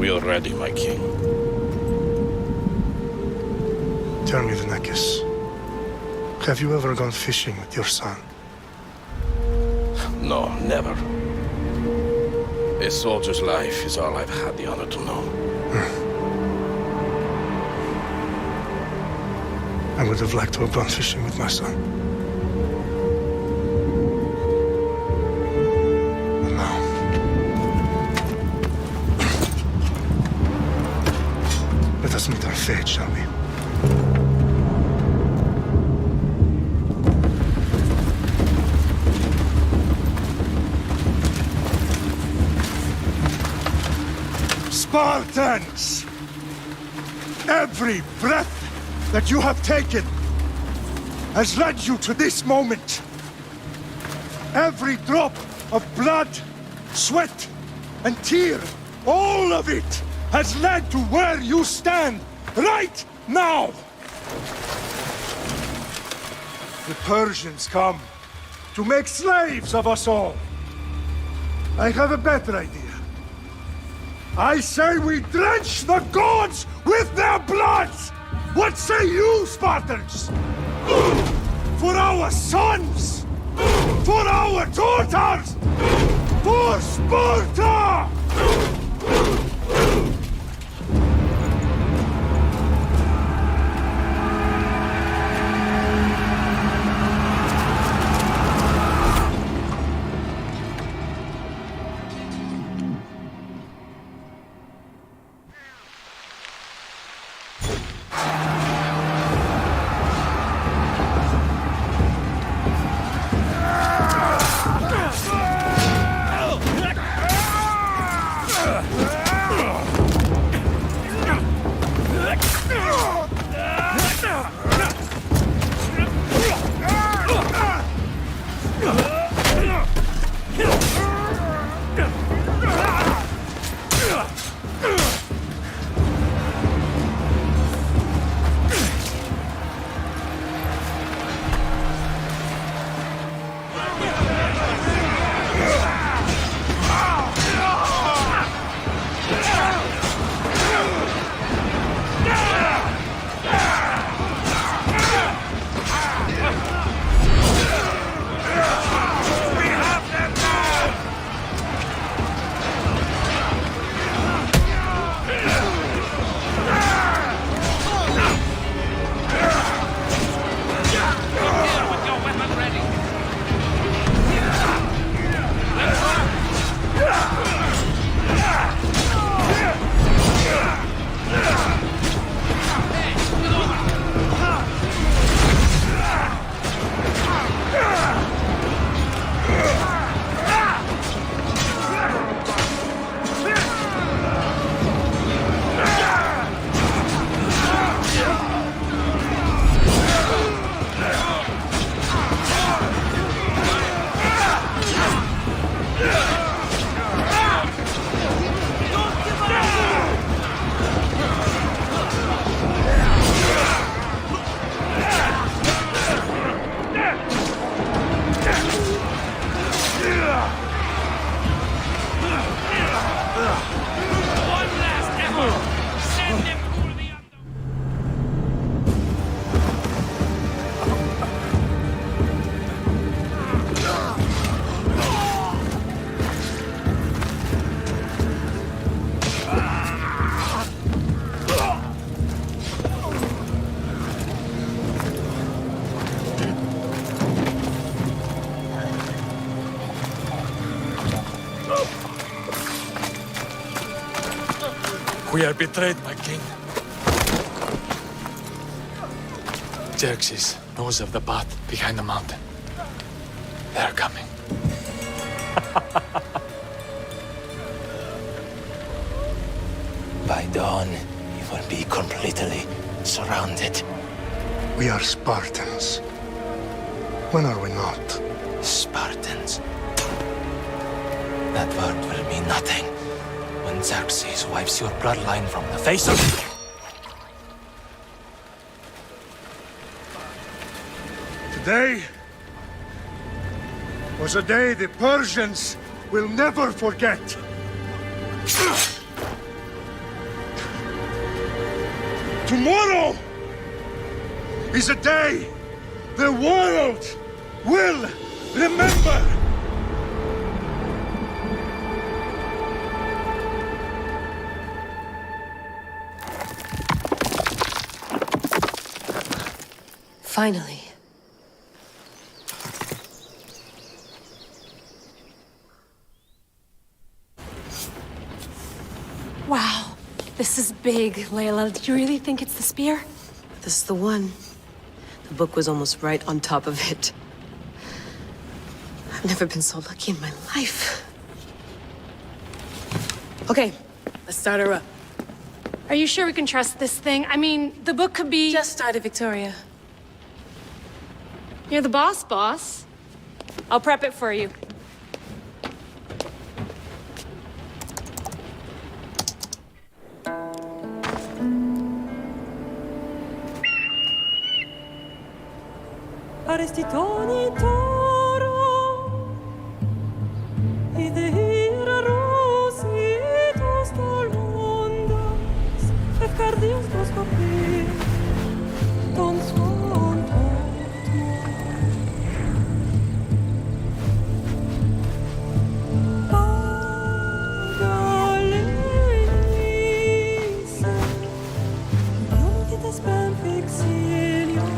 We are ready, my king. Tell me, Vinecus, have you ever gone fishing with your son? No, never. A soldier's life is all I've had the honor to know. I would have liked to have gone fishing with my son. And now... let us meet our fate, shall we? Spartans! Every breath that you have taken has led you to this moment. Every drop of blood, sweat, and tear, all of it has led to where you stand right now. The Persians come to make slaves of us all. I have a better idea. I say we drench the gods with their bloods! What say you, Spartans? For our sons! For our daughters! For Sparta! We are betrayed, my king. Xerxes knows of the path behind the mountain. They are coming. By dawn, you will be completely surrounded. We are Spartans. When are we not? Spartans. That word will mean nothing when Xerxes wipes your bloodline from the face of... Today was a day the Persians will never forget. Tomorrow is a day the world will remember. Finally. Wow, this is big, Layla. Do you really think it's the spear? This is the one. The book was almost right on top of it. I've never been so lucky in my life. Okay, let's start her up. Are you sure we can trust this thing? I mean, the book could be... Just started, Victoria. You're the boss. I'll prep it for you. Arestitoni toro, idehira rositos tolondas, efcardios toscopir, ton son Pagalese, non che te spem fixilion.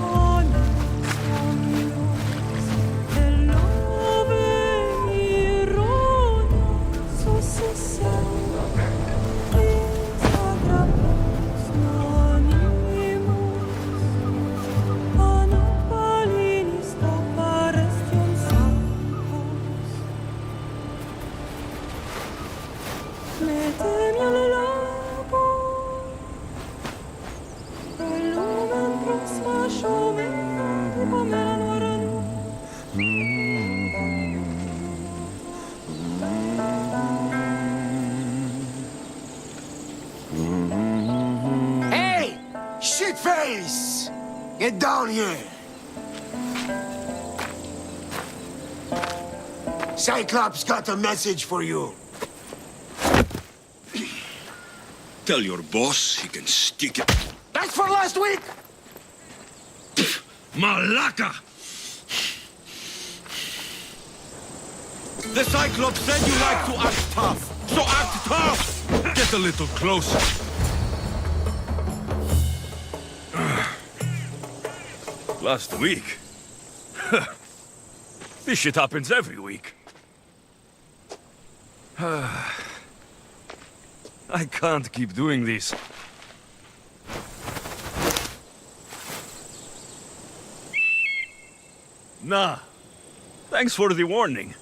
Hey! Shitface! Get down here! Cyclops got a message for you. Tell your boss he can stick it. That's for last week! Malaka! The Cyclops said you like to act tough, so act tough! Get a little closer. Last week? This shit happens every week. I can't keep doing this. Nah. Thanks for the warning.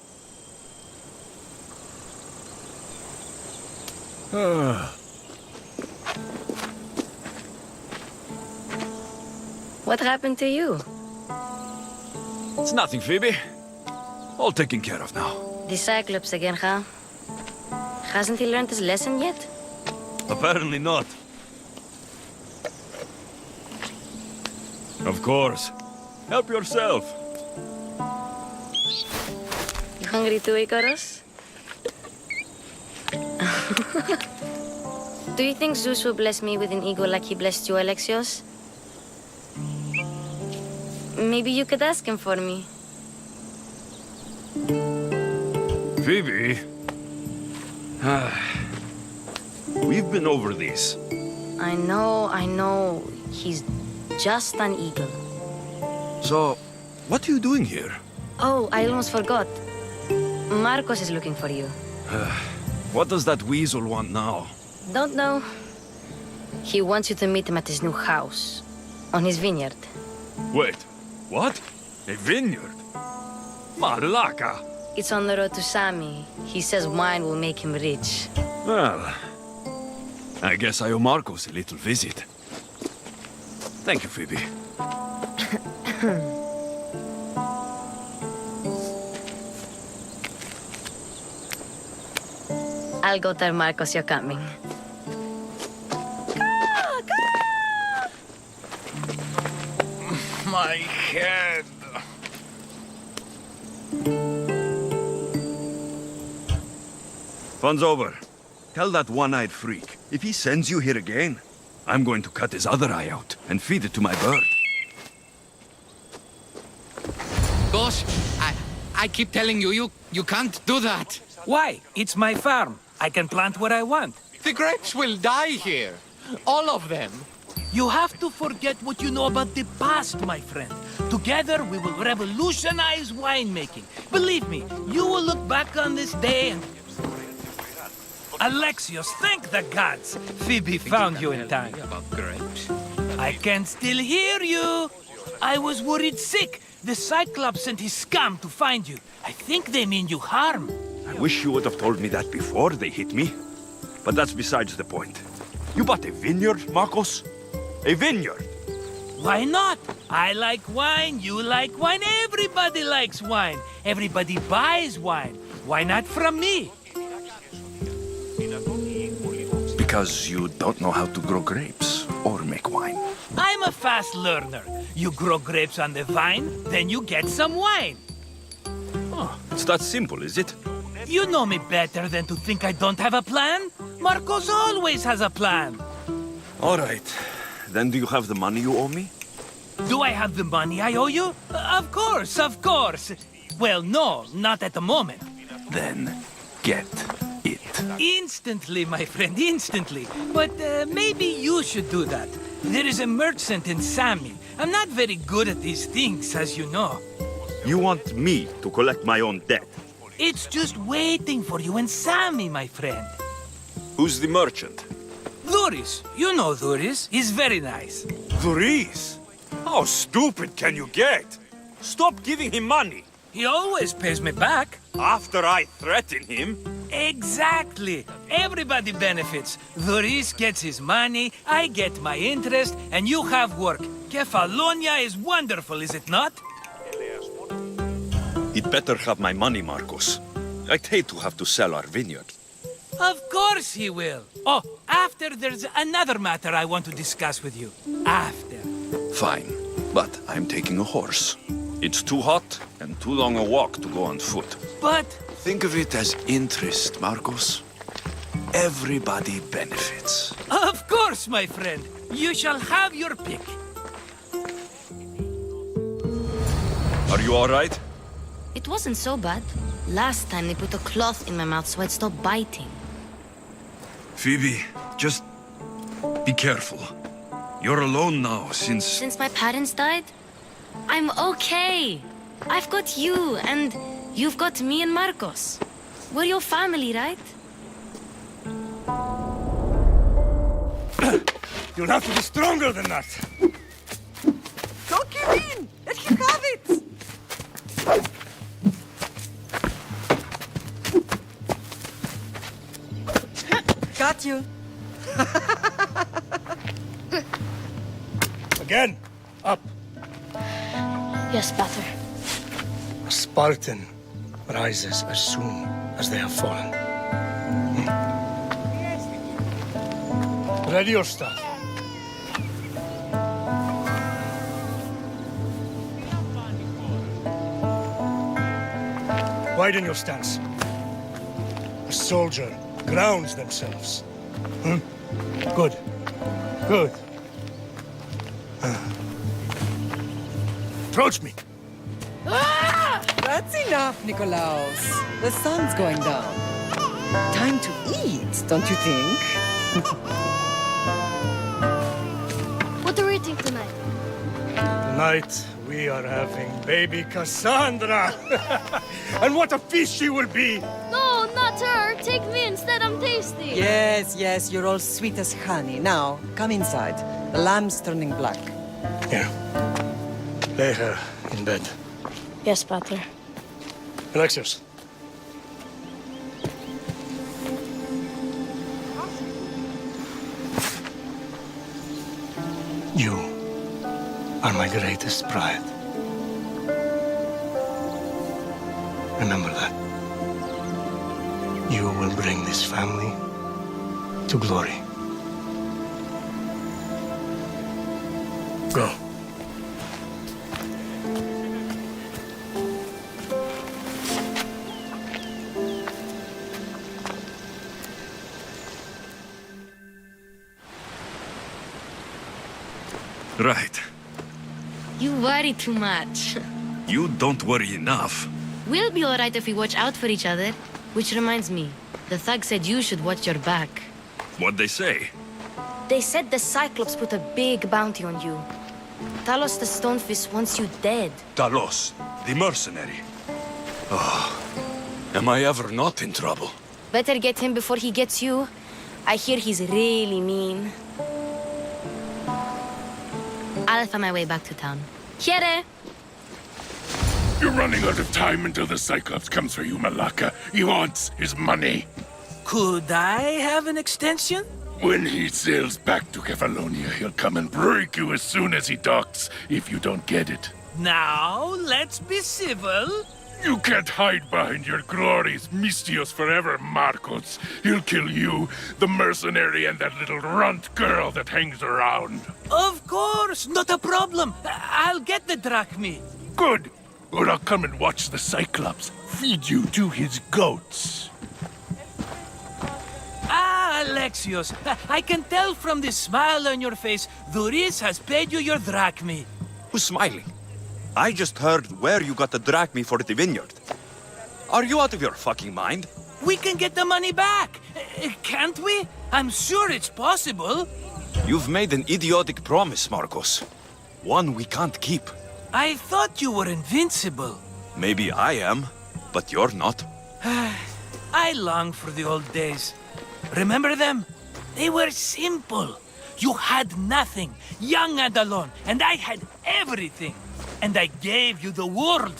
What happened to you? It's nothing, Phoebe. All taken care of now. The Cyclops again, huh? Hasn't he learned his lesson yet? Apparently not. Of course. Help yourself. You hungry too, Icarus? Do you think Zeus will bless me with an ego like he blessed you, Alexios? Maybe you could ask him for me. Phoebe? We've been over this. I know. He's just an eagle. So, what are you doing here? Oh, I almost forgot. Marcos is looking for you. What does that weasel want now? Don't know. He wants you to meet him at his new house. On his vineyard. Wait, what? A vineyard? Malaka! It's on the road to Sami. He says wine will make him rich. Well, I guess I owe Marcos a little visit. Thank you, Phoebe. I'll go tell Marcos you're coming. My head. Fun's over. Tell that one-eyed freak. If he sends you here again, I'm going to cut his other eye out and feed it to my bird. Boss, I keep telling you, you can't do that. Why? It's my farm. I can plant what I want. The grapes will die here. All of them. You have to forget what you know about the past, my friend. Together, we will revolutionize winemaking. Believe me, you will look back on this day and... Alexios, thank the gods! Phoebe found you in time. About grapes? I can still hear you. I was worried sick. The Cyclops sent his scum to find you. I think they mean you harm. I wish you would have told me that before they hit me. But that's besides the point. You bought a vineyard, Marcos? A vineyard? Why not? I like wine, you like wine, everybody likes wine. Everybody buys wine. Why not from me? Because you don't know how to grow grapes or make wine. I'm a fast learner. You grow grapes on the vine, then you get some wine. Oh, it's that simple, is it? You know me better than to think I don't have a plan. Marcos always has a plan. All right. Then do you have the money you owe me? Do I have the money I owe you? Of course, of course. Well, no, not at the moment. Then get it. Instantly, my friend, instantly. But maybe you should do that. There is a merchant in Sami. I'm not very good at these things, as you know. You want me to collect my own debt? It's just waiting for you in Sami, my friend. Who's the merchant? Dhuris. You know Dhuris. He's very nice. Dhuris? How stupid can you get? Stop giving him money. He always pays me back. After I threaten him? Exactly. Everybody benefits. Dhuris gets his money, I get my interest, and you have work. Kephallonia is wonderful, is it not? He'd better have my money, Marcos. I'd hate to have to sell our vineyard. Of course he will. Oh, after there's another matter I want to discuss with you. After. Fine, but I'm taking a horse. It's too hot and too long a walk to go on foot. But... Think of it as interest, Marcos. Everybody benefits. Of course, my friend. You shall have your pick. Are you all right? It wasn't so bad. Last time they put a cloth in my mouth so I'd stop biting. Phoebe, just be careful. You're alone now since... Since my parents died? I'm okay. I've got you, and you've got me and Marcos. We're your family, right? You'll have to be stronger than that. Don't give in! Let him have it! Got you. Again, up. Yes, Pater. A Spartan rises as soon as they have fallen. Ready your staff. Widen your stance. A soldier grounds themselves. Good. Good. Approach me. That's enough, Nikolaos. The sun's going down. Time to eat, don't you think? What are we eating tonight? Tonight, we are having baby Cassandra. And what a feast she will be. No, not her. Take me instead. I'm tasty. Yes, yes, you're all sweet as honey. Now, come inside. The lamb's turning black. Here. Lay her in bed. Yes, Pater. Alexios. You are my greatest pride. Remember that. You will bring this family to glory. Go. Right. You worry too much. You don't worry enough. We'll be alright if we watch out for each other. Which reminds me, the thug said you should watch your back. What'd they say? They said the Cyclops put a big bounty on you. Talos the Stonefist wants you dead. Talos, the mercenary. Oh, am I ever not in trouble? Better get him before he gets you. I hear he's really mean. I'll find my way back to town. Here! You're running out of time until the Cyclops comes for you, Malaka. He wants his money. Could I have an extension? When he sails back to Kephallonia, he'll come and break you as soon as he docks, if you don't get it. Now, let's be civil. You can't hide behind your glories, Mystios forever, Marcos. He'll kill you, the mercenary, and that little runt girl that hangs around. Of course, not a problem. I'll get the drachmi. Good. Or I'll come and watch the Cyclops feed you to his goats. Ah, Alexios, I can tell from the smile on your face, Duris has paid you your drachmi. Who's smiling? I just heard where you got the drachmi for the vineyard. Are you out of your fucking mind? We can get the money back, can't we? I'm sure it's possible. You've made an idiotic promise, Marcos. One we can't keep. I thought you were invincible. Maybe I am, but you're not. I long for the old days. Remember them? They were simple. You had nothing, young and alone, and I had everything. And I gave you the world,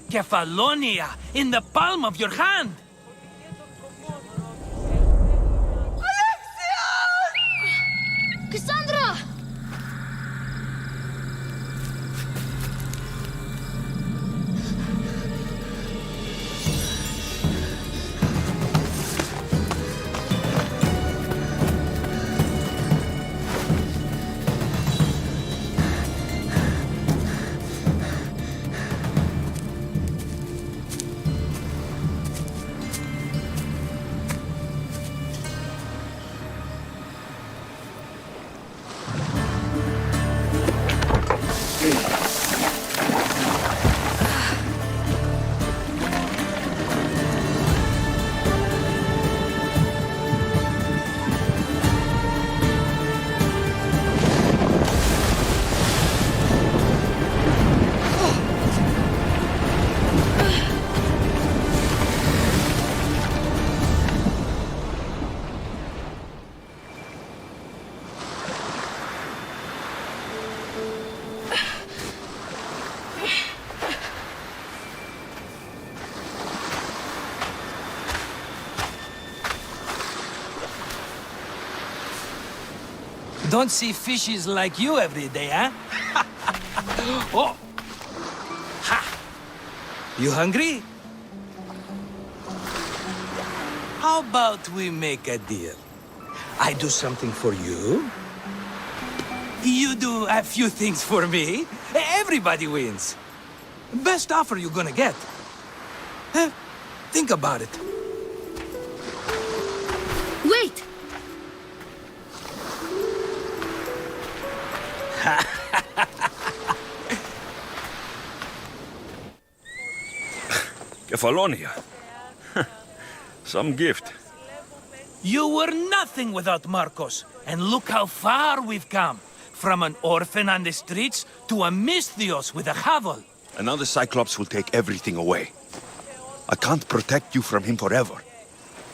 Kephallonia, in the palm of your hand. Cassandra! Don't see fishes like you every day, huh? Oh! Ha! You hungry? How about we make a deal? I do something for you. You do a few things for me. Everybody wins. Best offer you're gonna get. Think about it. Wait! Kephallonia. Some gift. You were nothing without Marcos, and look how far we've come. From an orphan on the streets to a Mystios with a hovel. And now the Cyclops will take everything away. I can't protect you from him forever.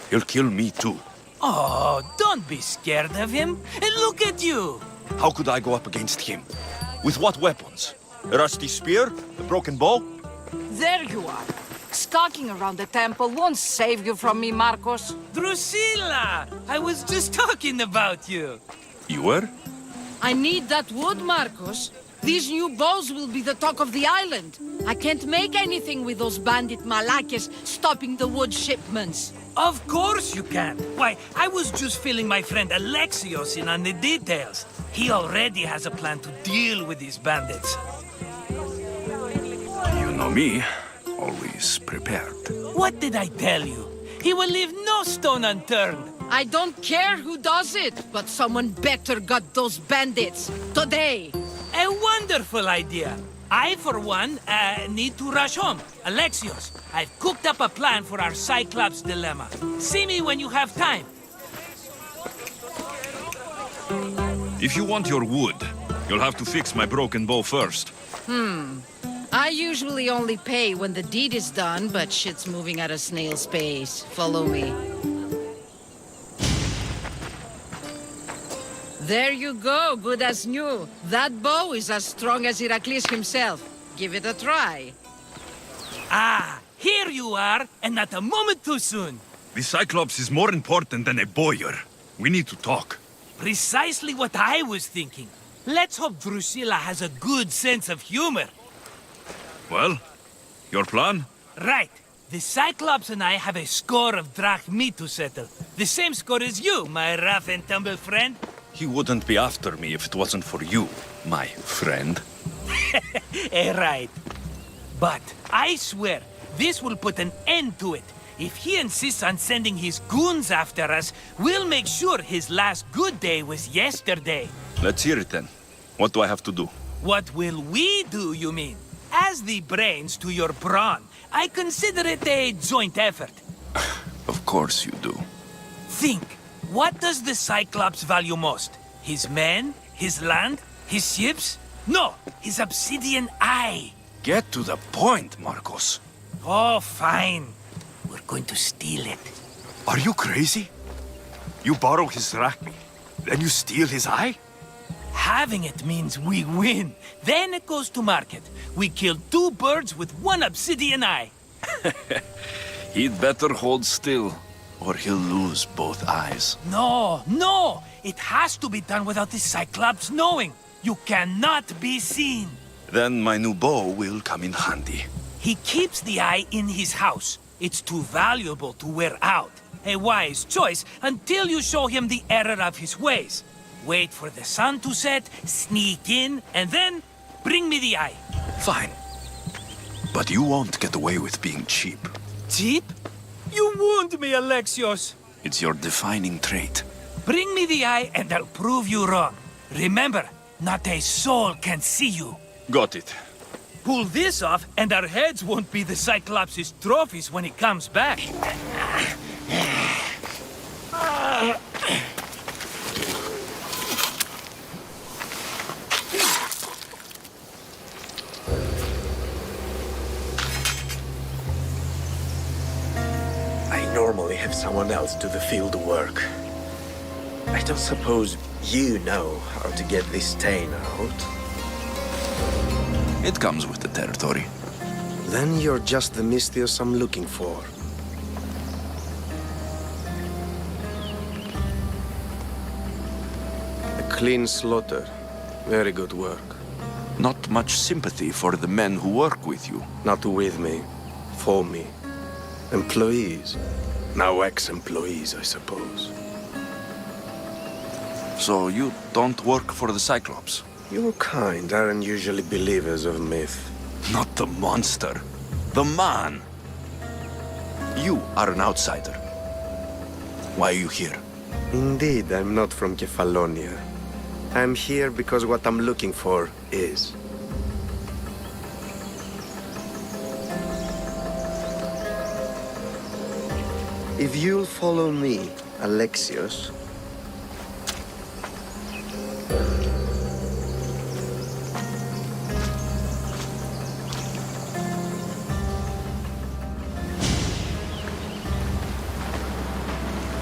He'll kill me too. Oh, don't be scared of him. And look at you. How could I go up against him? With what weapons? A rusty spear? A broken bow? There you are. Stalking around the temple won't save you from me, Marcos. Drusilla! I was just talking about you. You were? I need that wood, Marcos. These new bows will be the talk of the island. I can't make anything with those bandit malakes stopping the wood shipments. Of course you can. Why, I was just filling my friend Alexios in on the details. He already has a plan to deal with these bandits. You know me. Always prepared. What did I tell you? He will leave no stone unturned. I don't care who does it, but someone better got those bandits. Today. A wonderful idea. I, for one, need to rush home. Alexios, I've cooked up a plan for our Cyclops dilemma. See me when you have time. If you want your wood, you'll have to fix my broken bow first. I usually only pay when the deed is done, but shit's moving at a snail's pace. Follow me. There you go, good as new. That bow is as strong as Heracles himself. Give it a try. Ah, here you are, and not a moment too soon. The Cyclops is more important than a boyar. We need to talk. Precisely what I was thinking. Let's hope Drusilla has a good sense of humor. Well, your plan? Right. The Cyclops and I have a score of drachmi to settle. The same score as you, my rough and tumble friend. He wouldn't be after me if it wasn't for you, my friend. Right. But I swear, this will put an end to it. If he insists on sending his goons after us, we'll make sure his last good day was yesterday. Let's hear it then. What do I have to do? What will we do, you mean? As the brains to your brawn, I consider it a joint effort. Of course you do. Think. What does the Cyclops value most? His men? His land? His ships? No, his obsidian eye. Get to the point, Marcos. Oh, fine. We're going to steal it. Are you crazy? You borrow his drachmi, then you steal his eye? Having it means we win. Then it goes to market. We kill 2 birds with 1 obsidian eye. He'd better hold still, or he'll lose both eyes. No! It has to be done without the Cyclops knowing. You cannot be seen. Then my new bow will come in handy. He keeps the eye in his house. It's too valuable to wear out. A wise choice until you show him the error of his ways. Wait for the sun to set, sneak in, and then bring me the eye. Fine. But you won't get away with being cheap. Cheap? You wound me, Alexios. It's your defining trait. Bring me the eye and I'll prove you wrong. Remember, not a soul can see you. Got it. Pull this off and our heads won't be the Cyclops' trophies when he comes back. Normally have someone else do the field work. I don't suppose you know how to get this stain out. It comes with the territory. Then you're just the Mystios I'm looking for. A clean slaughter. Very good work. Not much sympathy for the men who work with you. Not with me. For me. Employees. Now ex-employees, I suppose. So you don't work for the Cyclops? Your kind aren't usually believers of myth. Not the monster. The man. You are an outsider. Why are you here? Indeed, I'm not from Kephallonia. I'm here because what I'm looking for is. If you'll follow me, Alexios...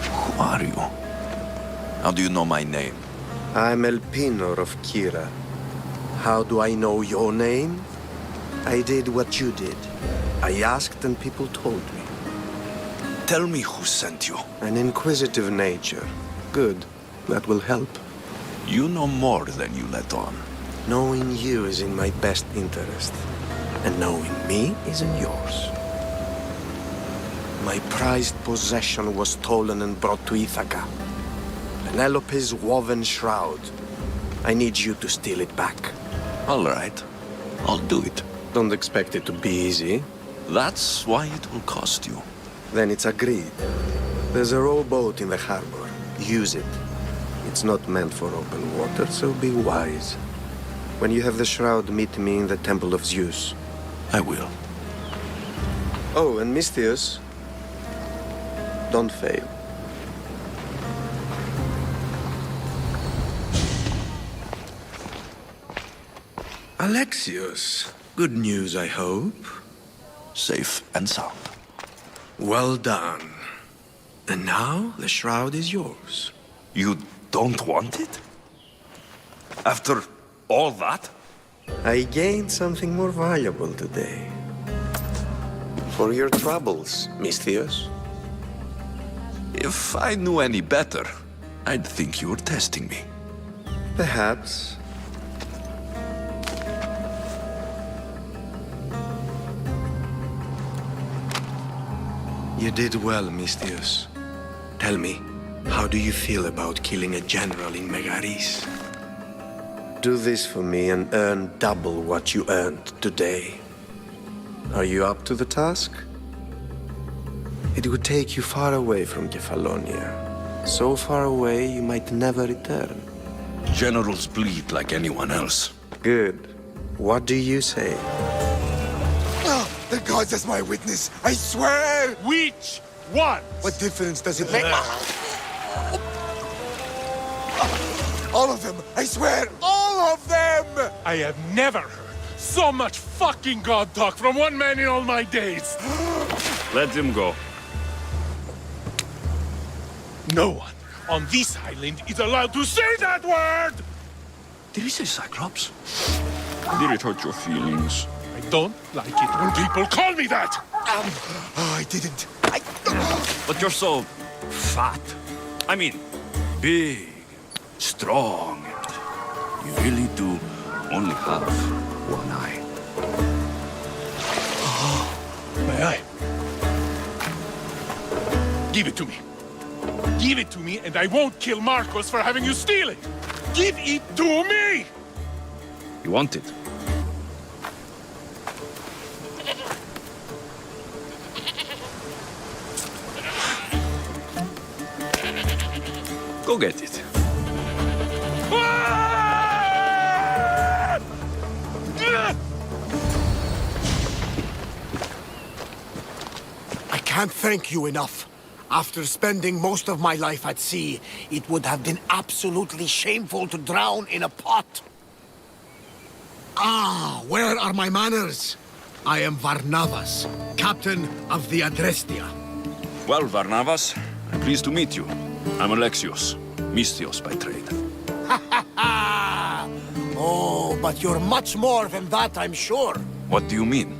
Who are you? How do you know my name? I'm Elpinor of Kira. How do I know your name? I did what you did. I asked and people told me. Tell me who sent you. An inquisitive nature. Good. That will help. You know more than you let on. Knowing you is in my best interest. And knowing me is in yours. My prized possession was stolen and brought to Ithaca. Penelope's woven shroud. I need you to steal it back. All right. I'll do it. Don't expect it to be easy. That's why it will cost you. Then it's agreed. There's a rowboat in the harbor. Use it. It's not meant for open water, so be wise. When you have the shroud, meet me in the Temple of Zeus. I will. Oh, and Misthios, don't fail. Alexios, good news, I hope. Safe and sound. Well done. And now the shroud is yours. You don't want it? After all that? I gained something more valuable today. For your troubles, Misthios. If I knew any better, I'd think you were testing me. Perhaps. You did well, Misthios. Tell me, how do you feel about killing a general in Megaris? Do this for me and earn double what you earned today. Are you up to the task? It would take you far away from Kephallonia. So far away you might never return. Generals bleed like anyone else. Good. What do you say? The gods as my witness, I swear! Which one? What difference does it make? All of them! I swear, all of them! I have never heard so much fucking god talk from one man in all my days. Let him go. No one on this island is allowed to say that word! Did he say Cyclops? Did it hurt your feelings? I don't like it when people call me that! I didn't. But you're so fat. I mean, big, strong. You really do only have one eye. My eye. Give it to me. Give it to me and I won't kill Marcos for having you steal it. Give it to me! You want it? Go get it. I can't thank you enough. After spending most of my life at sea, it would have been absolutely shameful to drown in a pot. Ah, where are my manners? I am Varnavas, captain of the Adrestia. Well, Varnavas, I'm pleased to meet you. I'm Alexios, Misthios by trade. Oh, but you're much more than that, I'm sure. What do you mean?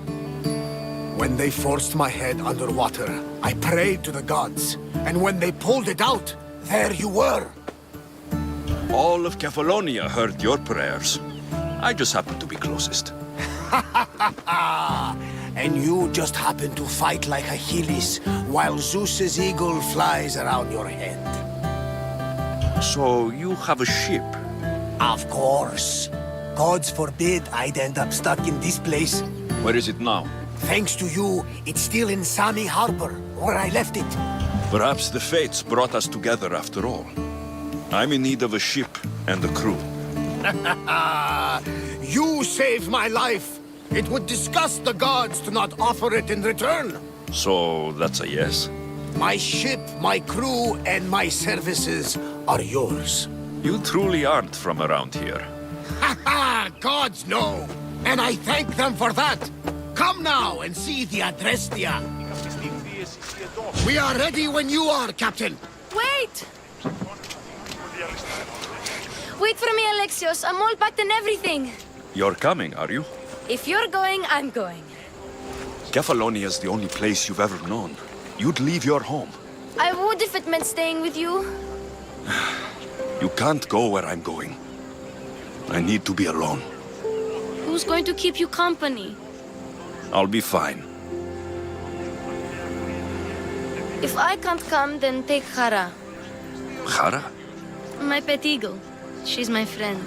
When they forced my head underwater, I prayed to the gods. And when they pulled it out, there you were. All of Kephallonia heard your prayers. I just happened to be closest. And you just happened to fight like Achilles, while Zeus's eagle flies around your head. So you have a ship? Of course. Gods forbid I'd end up stuck in this place. Where is it now? Thanks to you, it's still in Sami Harbor, where I left it. Perhaps the fates brought us together after all. I'm in need of a ship and a crew. You saved my life. It would disgust the gods to not offer it in return. So that's a yes? My ship, my crew, and my services are yours. You truly aren't from around here. Gods know, and I thank them for that. Come now and see the Adrestia. We are ready when you are, Captain. Wait! Wait for me, Alexios. I'm all packed and everything. You're coming, are you? If you're going, I'm going. Kephallonia is the only place you've ever known. You'd leave your home. I would if it meant staying with you. You can't go where I'm going. I need to be alone. Who's going to keep you company? I'll be fine. If I can't come, then take Hara. Hara? My pet eagle. She's my friend.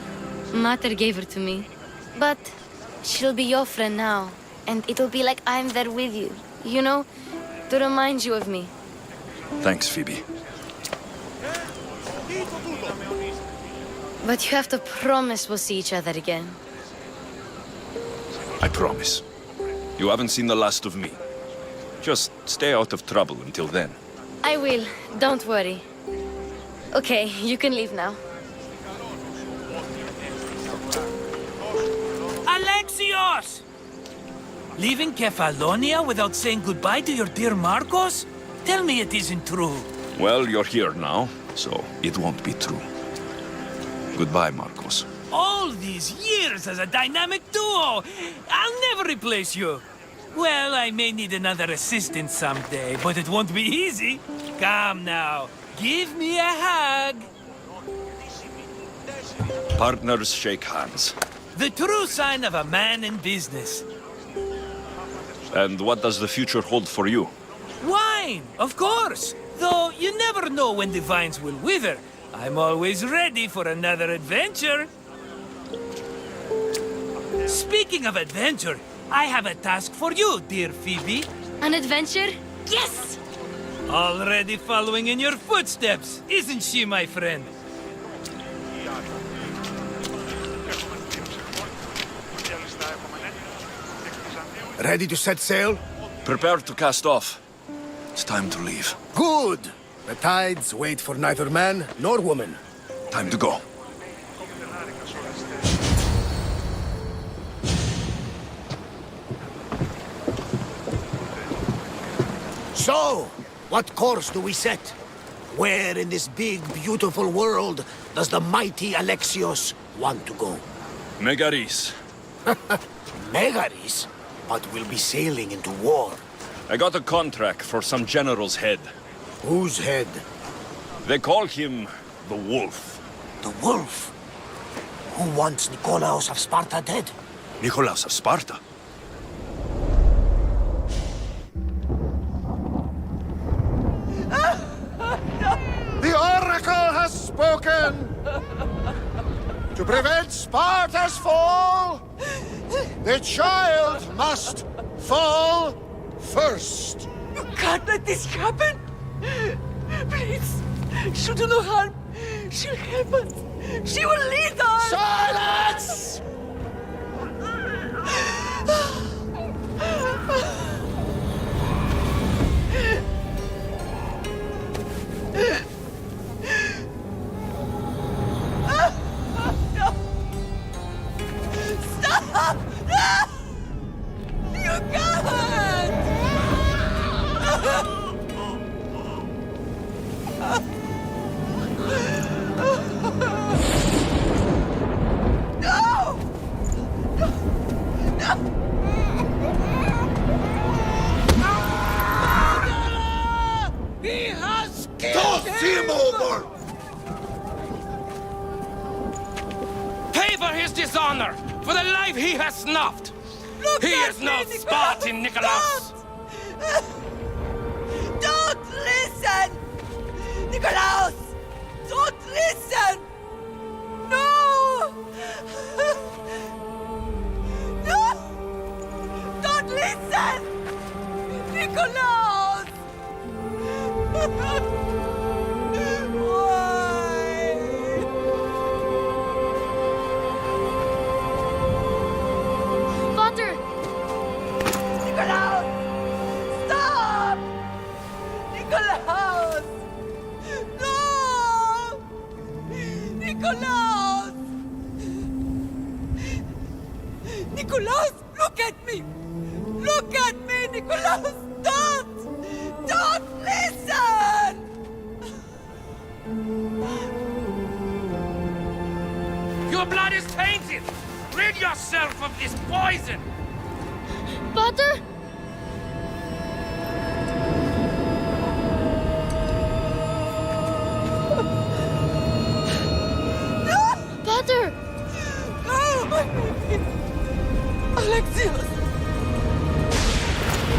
Mater gave her to me. But she'll be your friend now. And it'll be like I'm there with you. You know? To remind you of me. Thanks, Phoebe. But you have to promise we'll see each other again. I promise. You haven't seen the last of me. Just stay out of trouble until then. I will. Don't worry. Okay, you can leave now. Alexios! Leaving Kephallonia without saying goodbye to your dear Marcos? Tell me it isn't true. Well, you're here now, so it won't be true. Goodbye, Marcos. All these years as a dynamic duo! I'll never replace you! Well, I may need another assistant someday, but it won't be easy. Come now, give me a hug. Partners shake hands. The true sign of a man in business. And what does the future hold for you? Wine, of course! Though you never know when the vines will wither. I'm always ready for another adventure. Speaking of adventure, I have a task for you, dear Phoebe. An adventure? Yes! Already following in your footsteps, isn't she, my friend? Ready to set sail? Prepare to cast off. It's time to leave. Good! The tides wait for neither man nor woman. Time to go. So, what course do we set? Where in this big, beautiful world does the mighty Alexios want to go? Megaris. Megaris? But we'll be sailing into war. I got a contract for some general's head. Whose head? They call him the Wolf. The Wolf? Who wants Nikolaos of Sparta dead? Nikolaos of Sparta? The Oracle has spoken! To prevent Sparta's fall, the child must fall first. You can't let this happen! Please, she'll do no harm. She'll help us. She will lead us! Silence! Stop! You can't! No! He has killed Toss him over! Pay for his dishonor, for the life he has snuffed! He is no Spartan, Nikolaos! Don't listen! Nikolaos! Don't listen! No! No! Don't listen! Nikolaos! Father! Nikolaos! Stop! Nikolaos! No! Nikolaos! Nikolaos, look at me! Look at me, Nikolaos! Don't! Don't listen! Your blood is tainted! Rid yourself of this poison! Father? Father! No, my baby! Alexios!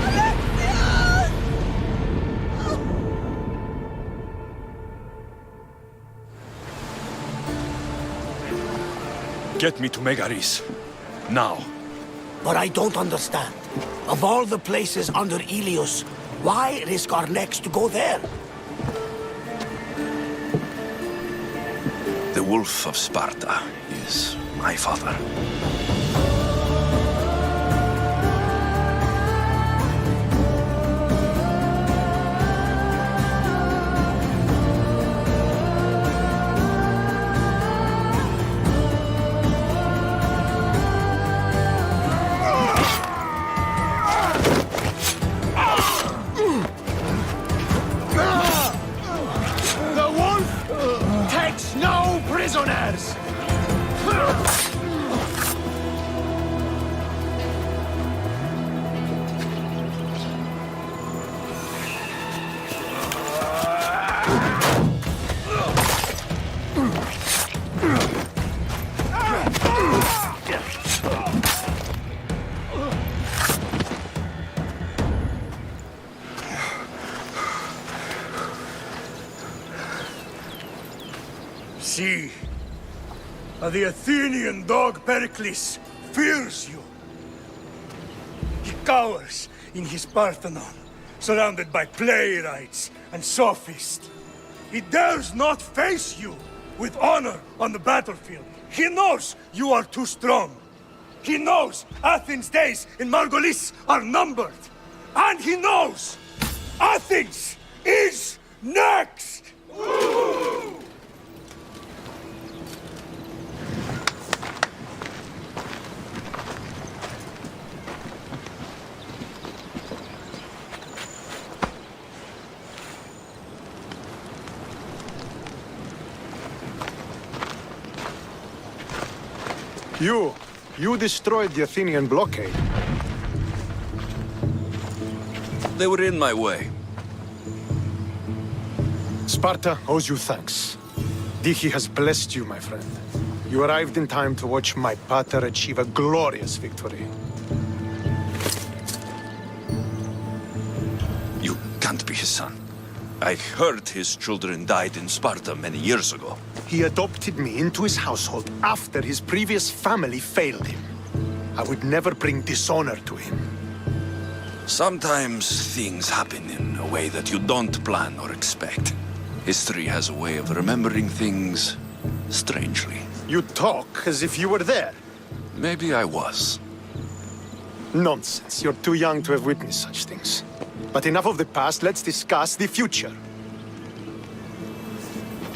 Alexios! Get me to Megaris. Now. But I don't understand. Of all the places under Ilios, why risk our necks to go there? The Wolf of Sparta is my father. Foreigners! See, the Athenian dog Perikles fears you. He cowers in his Parthenon, surrounded by playwrights and sophists. He dares not face you with honor on the battlefield. He knows you are too strong. He knows Athens' days in Margolis are numbered. And he knows Athens is next! You destroyed the Athenian blockade. They were in my way. Sparta owes you thanks. Diki has blessed you, my friend. You arrived in time to watch my pater achieve a glorious victory. You can't be his son. I heard his children died in Sparta many years ago. He adopted me into his household after his previous family failed him. I would never bring dishonor to him. Sometimes things happen in a way that you don't plan or expect. History has a way of remembering things strangely. You talk as if you were there. Maybe I was. Nonsense. You're too young to have witnessed such things. But enough of the past, let's discuss the future.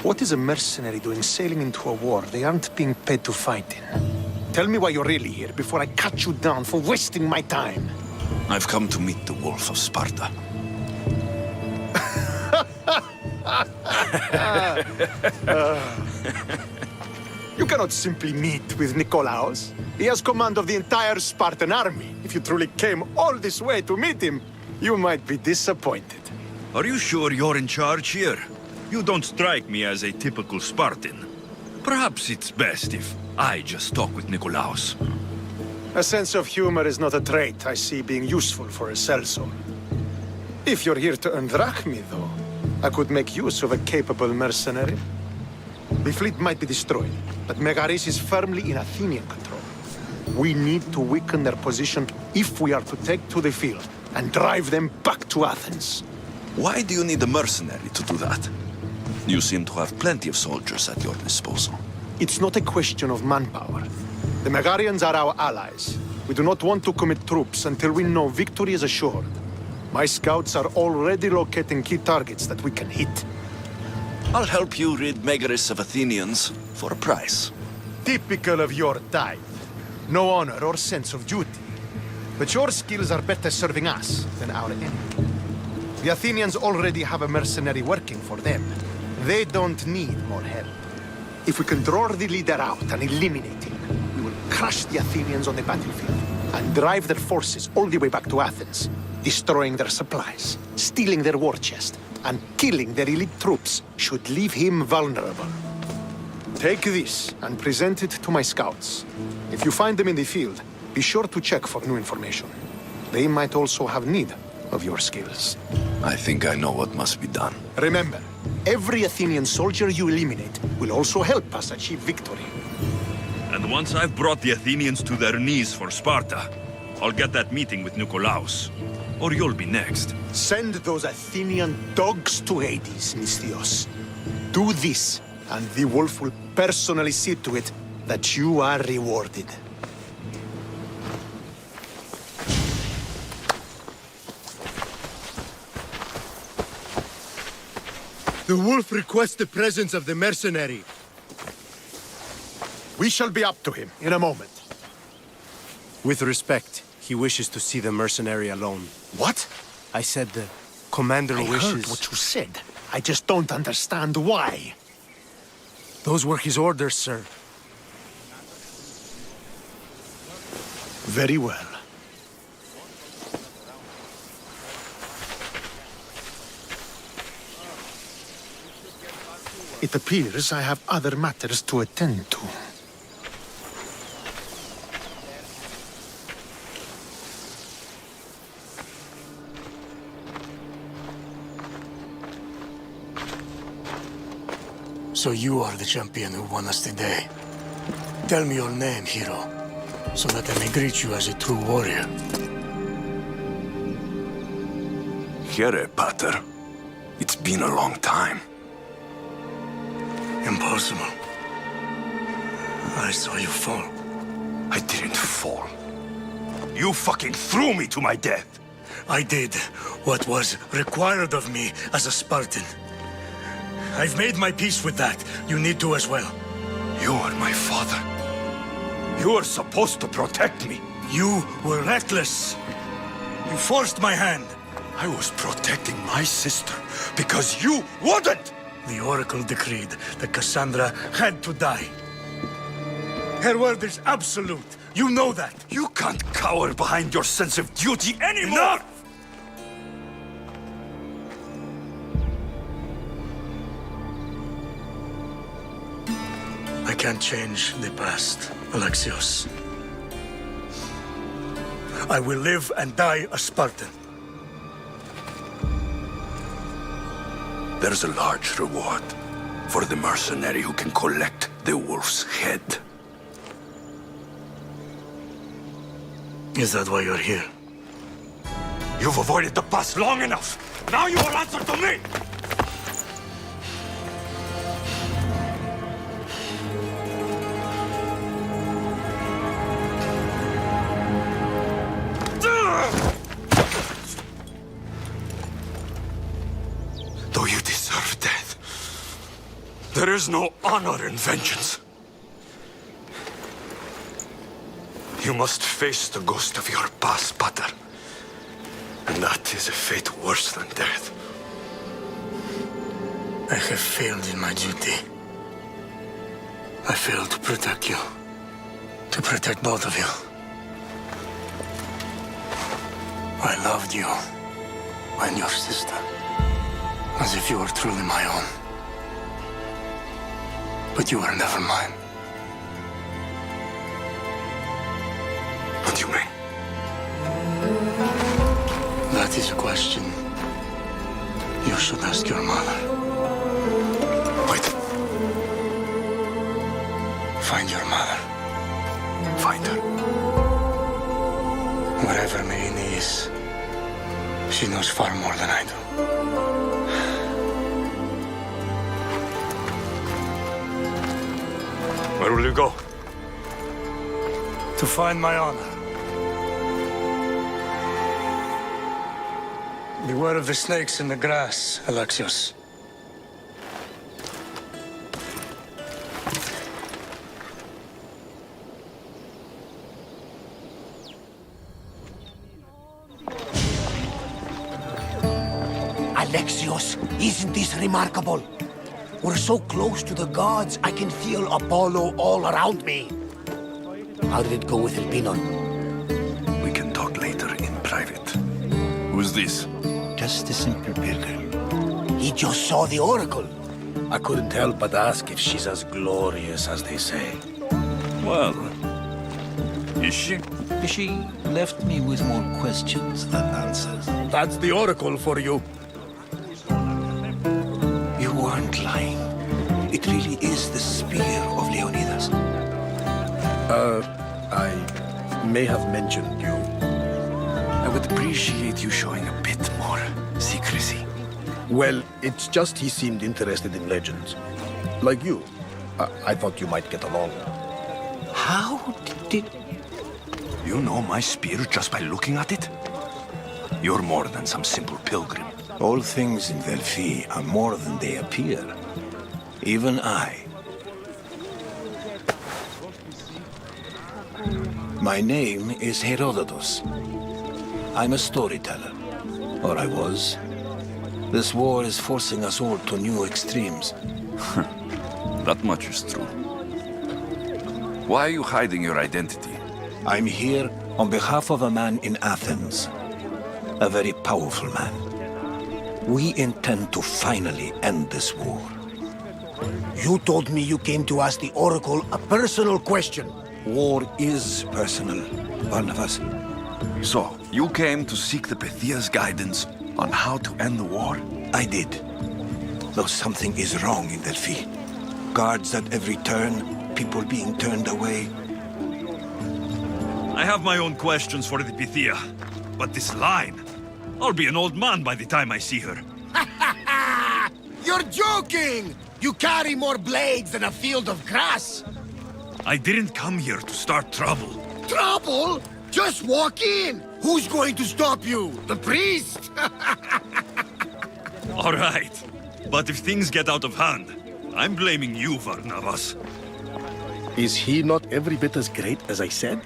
What is a mercenary doing sailing into a war they aren't being paid to fight in? Tell me why you're really here before I cut you down for wasting my time. I've come to meet the Wolf of Sparta. You cannot simply meet with Nikolaos. He has command of the entire Spartan army. If you truly came all this way to meet him, you might be disappointed. Are you sure you're in charge here? You don't strike me as a typical Spartan. Perhaps it's best if I just talk with Nikolaos. A sense of humor is not a trait I see being useful for a sellsword. If you're here to earn drachmi, though, I could make use of a capable mercenary. The fleet might be destroyed, but Megaris is firmly in Athenian control. We need to weaken their position if we are to take to the field and drive them back to Athens. Why do you need a mercenary to do that? You seem to have plenty of soldiers at your disposal. It's not a question of manpower. The Megarians are our allies. We do not want to commit troops until we know victory is assured. My scouts are already locating key targets that we can hit. I'll help you rid Megaris of Athenians for a price. Typical of your type. No honor or sense of duty. But your skills are better serving us than our enemy. The Athenians already have a mercenary working for them. They don't need more help. If we can draw the leader out and eliminate him, we will crush the Athenians on the battlefield and drive their forces all the way back to Athens, destroying their supplies, stealing their war chest, and killing their elite troops should leave him vulnerable. Take this and present it to my scouts. If you find them in the field, be sure to check for new information. They might also have need of your skills. I think I know what must be done. Remember, every Athenian soldier you eliminate will also help us achieve victory. And once I've brought the Athenians to their knees for Sparta, I'll get that meeting with Nikolaos. Or you'll be next. Send those Athenian dogs to Hades, Misthios. Do this, and the wolf will personally see to it that you are rewarded. The wolf requests the presence of the mercenary. We shall be up to him in a moment. With respect, he wishes to see the mercenary alone. What? I said the commander wishes... I heard what you said. I just don't understand why. Those were his orders, sir. Very well. It appears I have other matters to attend to. So you are the champion who won us today. Tell me your name, hero, so that I may greet you as a true warrior. Here, Pater. It's been a long time. Impossible. I saw you fall. I didn't fall. You fucking threw me to my death. I did what was required of me as a Spartan. I've made my peace with that. You need to as well. You are my father. You are supposed to protect me. You were reckless. You forced my hand. I was protecting my sister because you wouldn't! The Oracle decreed that Cassandra had to die. Her word is absolute. You know that. You can't cower behind your sense of duty anymore! Enough! I can't change the past, Alexios. I will live and die a Spartan. There's a large reward for the mercenary who can collect the wolf's head. Is that why you're here? You've avoided the past long enough. Now you will answer to me! Though you deserve death, there is no honor in vengeance. You must face the ghost of your past, Pater. And that is a fate worse than death. I have failed in my duty. I failed to protect you. To protect both of you. I loved you and your sister. As if you were truly my own. But you were never mine. What do you mean? That is a question you should ask your mother. Wait. Find your mother. Find her. Wherever Meini is, she knows far more than I do. Where will you go? To find my honor. Beware of the snakes in the grass, Alexios. Alexios, isn't this remarkable? We're so close to the gods, I can feel Apollo all around me. How did it go with Elpinon? We can talk later in private. Who's this? Just a simple pilgrim. He just saw the Oracle. I couldn't help but ask if she's as glorious as they say. Well, is she? She left me with more questions than answers. That's the Oracle for you. You weren't lying. It really is the spear of Leonidas. I may have mentioned you. I would appreciate you showing a bit more secrecy. Well, it's just he seemed interested in legends. Like you. I thought you might get along. How did... You know my spear just by looking at it? You're more than some simple pilgrim. All things in Delphi are more than they appear. Even I. My name is Herodotus. I'm a storyteller. Or I was. This war is forcing us all to new extremes. That much is true. Why are you hiding your identity? I'm here on behalf of a man in Athens. A very powerful man. We intend to finally end this war. You told me you came to ask the Oracle a personal question. War is personal, Barnabas. So, you came to seek the Pythia's guidance on how to end the war? I did. Though something is wrong in Delphi. Guards at every turn, people being turned away. I have my own questions for the Pythia. But this line... I'll be an old man by the time I see her. You're joking! You carry more blades than a field of grass! I didn't come here to start trouble. Trouble? Just walk in! Who's going to stop you? The priest? All right. But if things get out of hand, I'm blaming you, Varnavas. Is he not every bit as great as I said?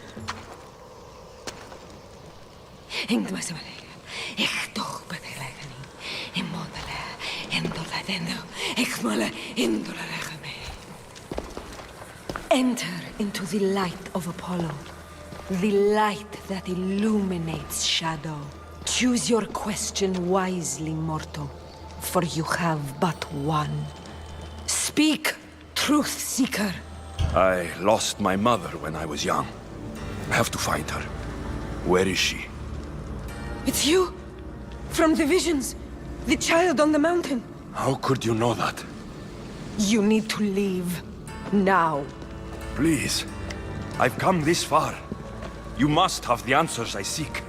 Enter into the light of Apollo, the light that illuminates shadow. Choose your question wisely, mortal, for you have but one. Speak, truth seeker. I lost my mother when I was young. I have to find her. Where is she? It's you! From the visions! The child on the mountain! How could you know that? You need to leave. Now. Please. I've come this far. You must have the answers I seek.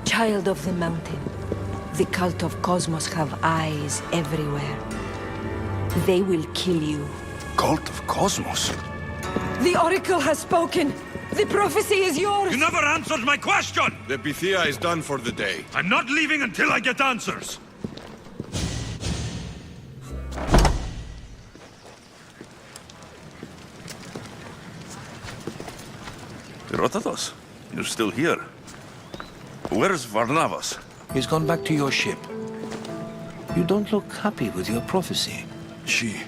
Child of the mountain. The cult of Cosmos have eyes everywhere. They will kill you. Cult of Cosmos? The Oracle has spoken! The prophecy is yours! You never answered my question! The Pythia is done for the day. I'm not leaving until I get answers! Herodotus, you're still here. Where's Varnavas? He's gone back to your ship. You don't look happy with your prophecy. She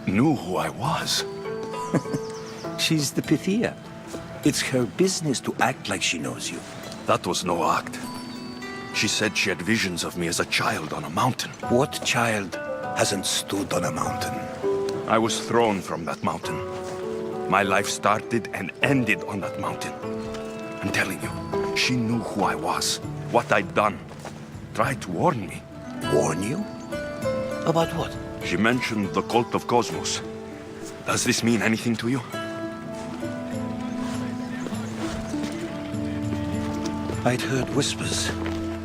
knew who I was. She's the Pythia. It's her business to act like she knows you. That was no act. She said she had visions of me as a child on a mountain. What child hasn't stood on a mountain? I was thrown from that mountain. My life started and ended on that mountain. I'm telling you, she knew who I was, what I'd done. Tried to warn me. Warn you? About what? She mentioned the cult of Cosmos. Does this mean anything to you? I'd heard whispers.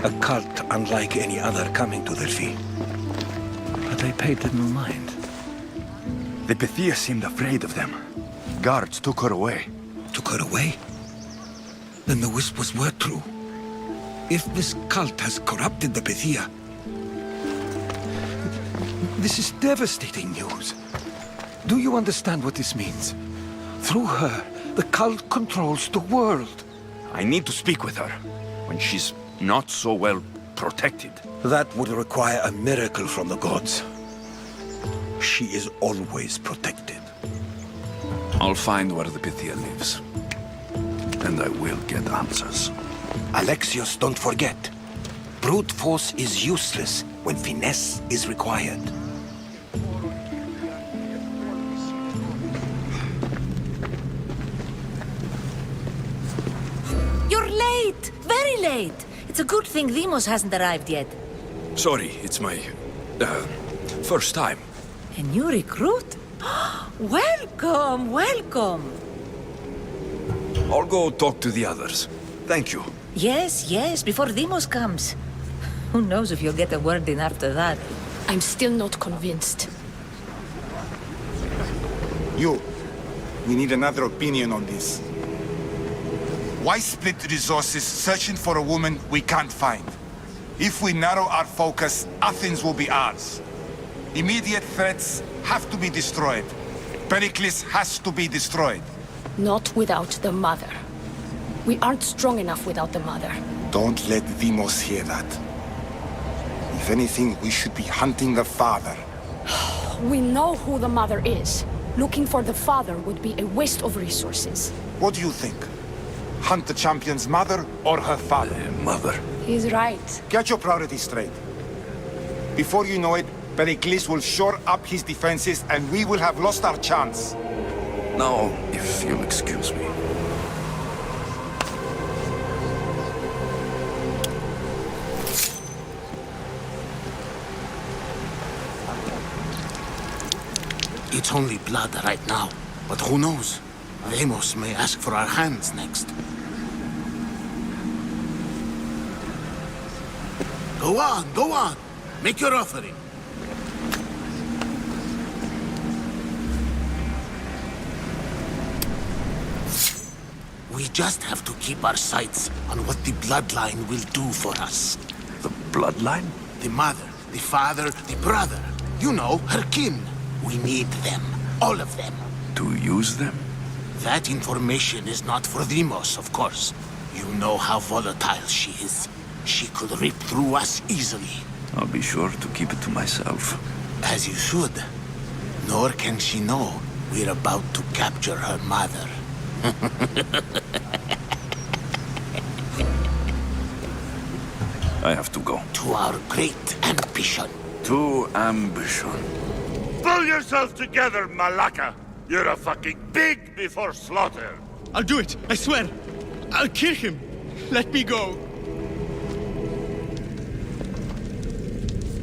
A cult unlike any other coming to Delphi. But I paid them no mind. The Pythia seemed afraid of them. Guards took her away. Took her away? Then the whispers were true. If this cult has corrupted the Pythia... This is devastating news. Do you understand what this means? Through her, the cult controls the world. I need to speak with her, when she's not so well protected. That would require a miracle from the gods. She is always protected. I'll find where the Pythia lives. And I will get answers. Alexios, don't forget. Brute force is useless when finesse is required. You're late! Very late! It's a good thing Deimos hasn't arrived yet. Sorry, it's my... first time. A new recruit? Welcome, welcome! I'll go talk to the others. Thank you. Yes, before Deimos comes. Who knows if you'll get a word in after that. I'm still not convinced. We need another opinion on this. Why split resources searching for a woman we can't find? If we narrow our focus, Athens will be ours. Immediate threats have to be destroyed. Perikles has to be destroyed. Not without the mother. We aren't strong enough without the mother. Don't let Deimos hear that. If anything, we should be hunting the father. We know who the mother is. Looking for the father would be a waste of resources. What do you think? Hunt the champion's mother or her father? Mother. He's right. Get your priorities straight. Before you know it, Perikles will shore up his defenses and we will have lost our chance. Now, if you'll excuse me. It's only blood right now, but who knows? Deimos may ask for our hands next. Go on, go on. Make your offering. We just have to keep our sights on what the Bloodline will do for us. The Bloodline? The mother, the father, the brother. You know, her kin. We need them. All of them. To use them? That information is not for Deimos, of course. You know how volatile she is. She could rip through us easily. I'll be sure to keep it to myself. As you should. Nor can she know we're about to capture her mother. I have to go. To our great ambition. To ambition. Pull yourself together, Malaka! You're a fucking pig before slaughter! I'll do it, I swear! I'll kill him! Let me go!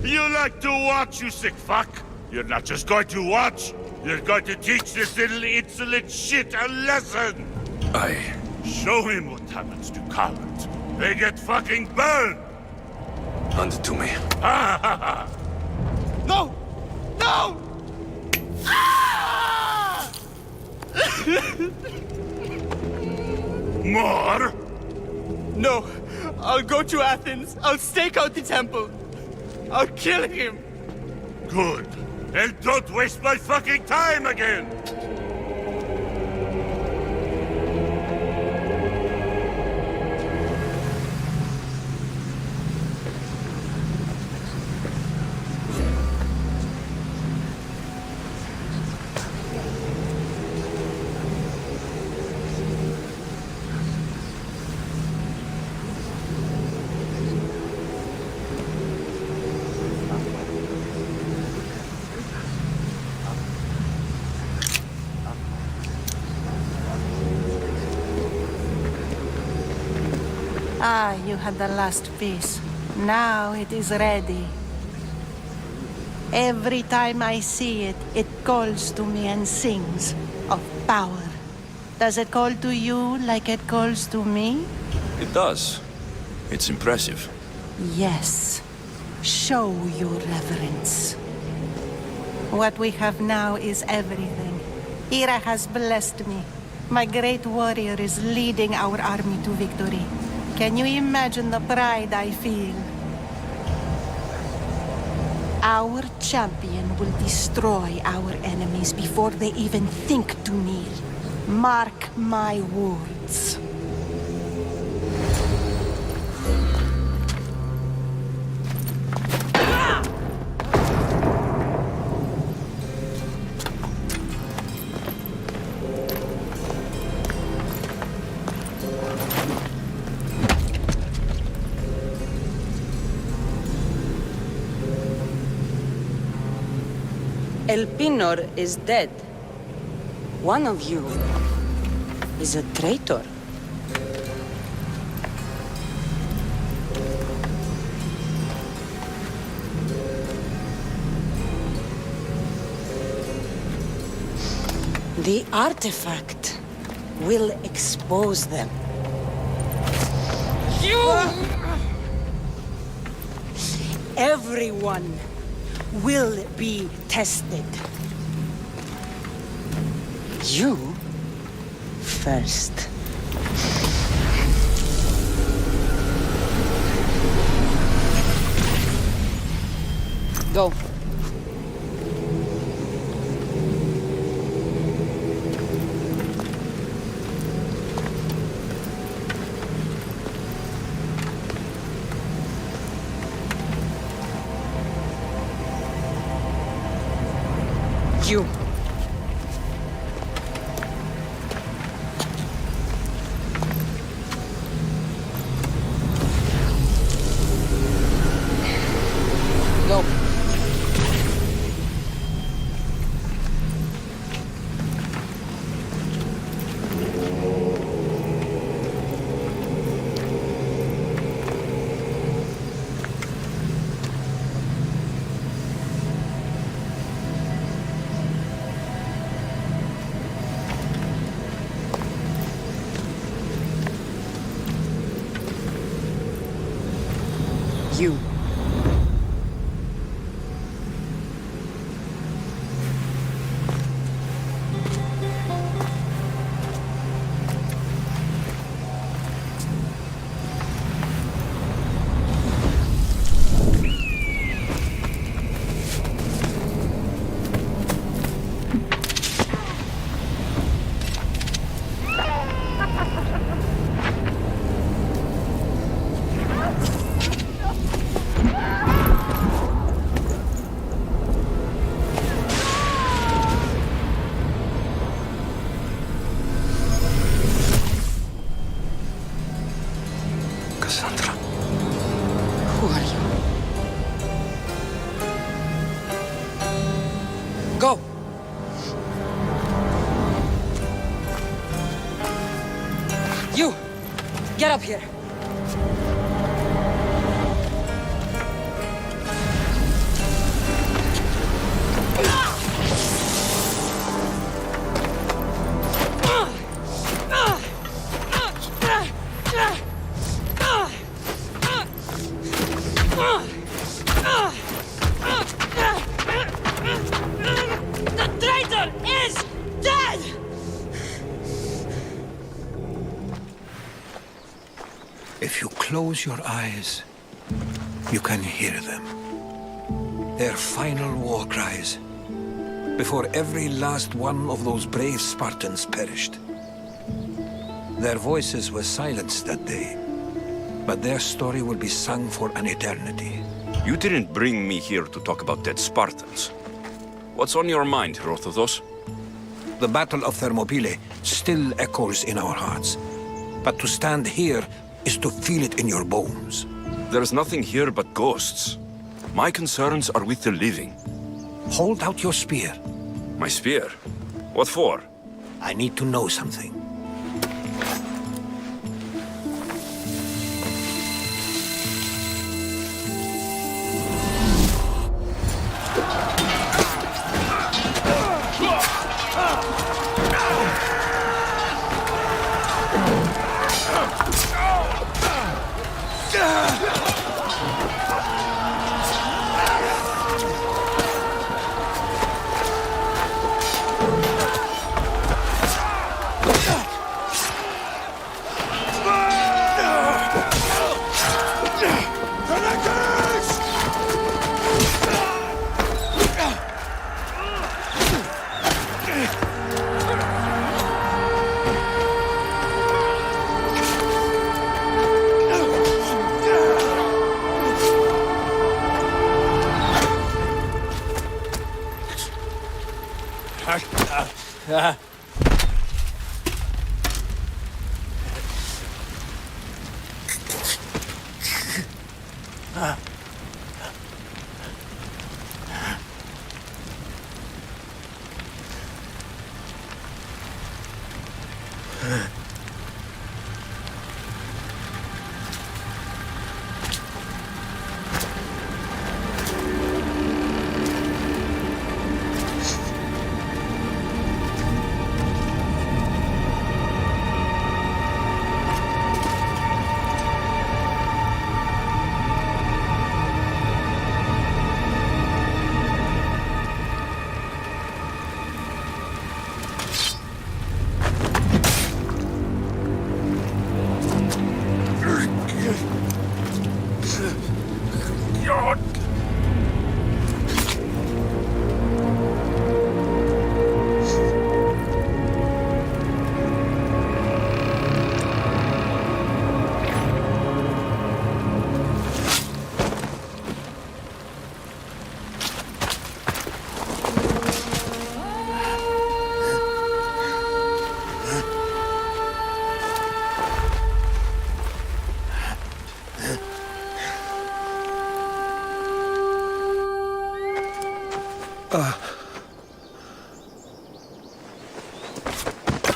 You like to watch, you sick fuck? You're not just going to watch, you're going to teach this little insolent shit a lesson! Show him what happens to cowards. They get fucking burned! Hand it to me. Ha ha ha! No! No! Ah! More? No, I'll go to Athens. I'll stake out the temple. I'll kill him. Good. And don't waste my fucking time again! Ah, you had the last piece. Now it is ready. Every time I see it, it calls to me and sings of power. Does it call to you like it calls to me? It does. It's impressive. Yes. Show your reverence. What we have now is everything. Ira has blessed me. My great warrior is leading our army to victory. Can you imagine the pride I feel? Our champion will destroy our enemies before they even think to kneel. Mark my words. Elpinor is dead. One of you is a traitor. The artifact will expose them. You! Everyone will be tested. You first. Go. You. Go. You. Go! You! Get up here! If you close your eyes, you can hear them. Their final war cries, before every last one of those brave Spartans perished. Their voices were silenced that day, but their story will be sung for an eternity. You didn't bring me here to talk about dead Spartans. What's on your mind, Herodotus? The Battle of Thermopylai still echoes in our hearts, but to stand here is to feel it in your bones. There's nothing here but ghosts. My concerns are with the living. Hold out your spear. My spear? What for? I need to know something.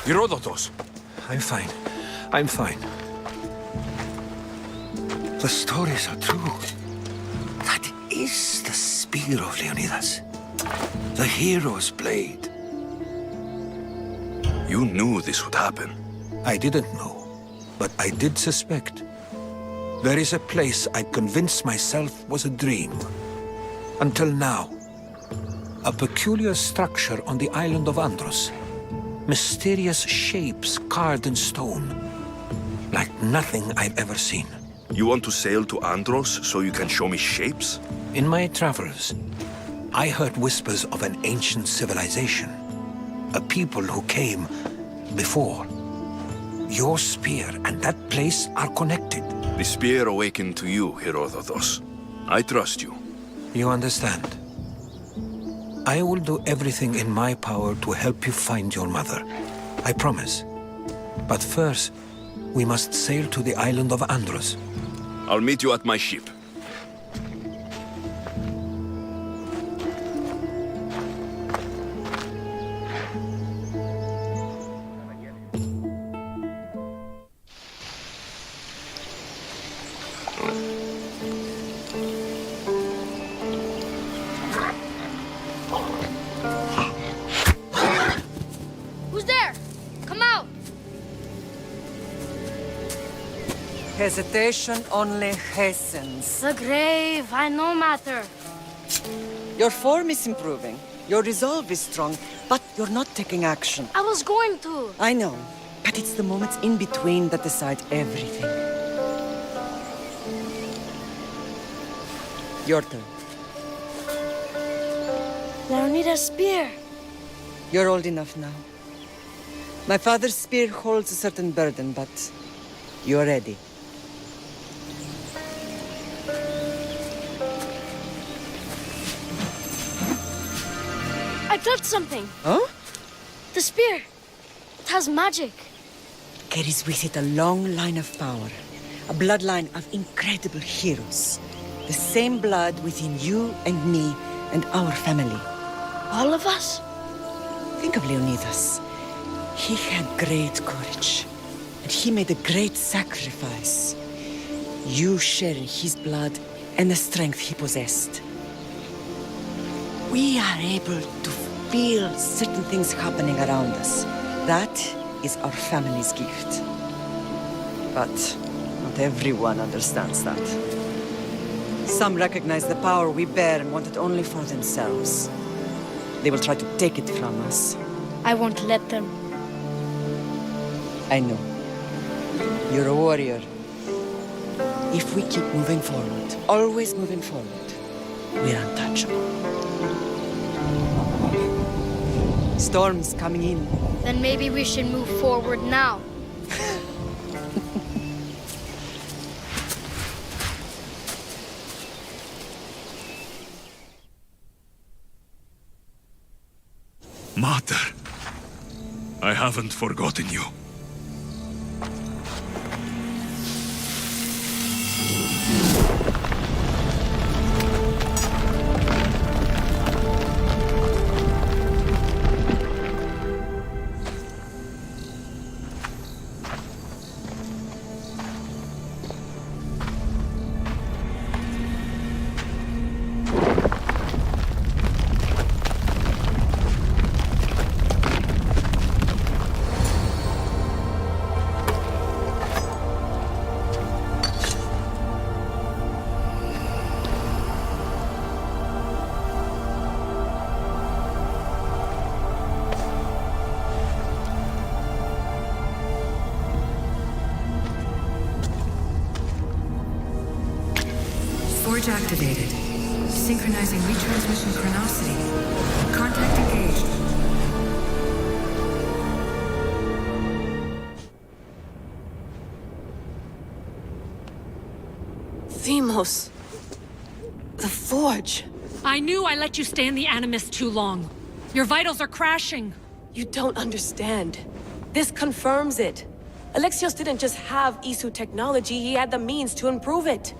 Herodotus! I'm fine. I'm fine. The stories are true. That is the spear of Leonidas. The hero's blade. You knew this would happen. I didn't know, but I did suspect. There is a place I convinced myself was a dream. Until now. A peculiar structure on the island of Andros. Mysterious shapes carved in stone. Like nothing I've ever seen. You want to sail to Andros so you can show me shapes? In my travels, I heard whispers of an ancient civilization. A people who came before. Your spear and that place are connected. The spear awakened to you, Herodotus. I trust you. You understand? I will do everything in my power to help you find your mother. I promise. But first, we must sail to the island of Andros. I'll meet you at my ship. Who's there? Come out! Hesitation only hastens. The grave, I know matter. Your form is improving. Your resolve is strong, but you're not taking action. I was going to. I know, but it's the moments in between that decide everything. Your turn. Leonidas' spear. You're old enough now. My father's spear holds a certain burden, but you're ready. I felt something. Huh? The spear. It has magic. Carries with it a long line of power. A bloodline of incredible heroes. The same blood within you and me and our family. All of us? Think of Leonidas. He had great courage. And he made a great sacrifice. You share in his blood and the strength he possessed. We are able to feel certain things happening around us. That is our family's gift. But not everyone understands that. Some recognize the power we bear and want it only for themselves. They will try to take it from us. I won't let them. I know. You're a warrior. If we keep moving forward, always moving forward, we're untouchable. Storm's coming in. Then maybe we should move forward now. Mater, I haven't forgotten you. Forge activated. Synchronizing retransmission chronicity. Contact engaged. Themos. The Forge. I knew I let you stay in the Animus too long. Your vitals are crashing. You don't understand. This confirms it. Alexios didn't just have Isu technology, he had the means to improve it.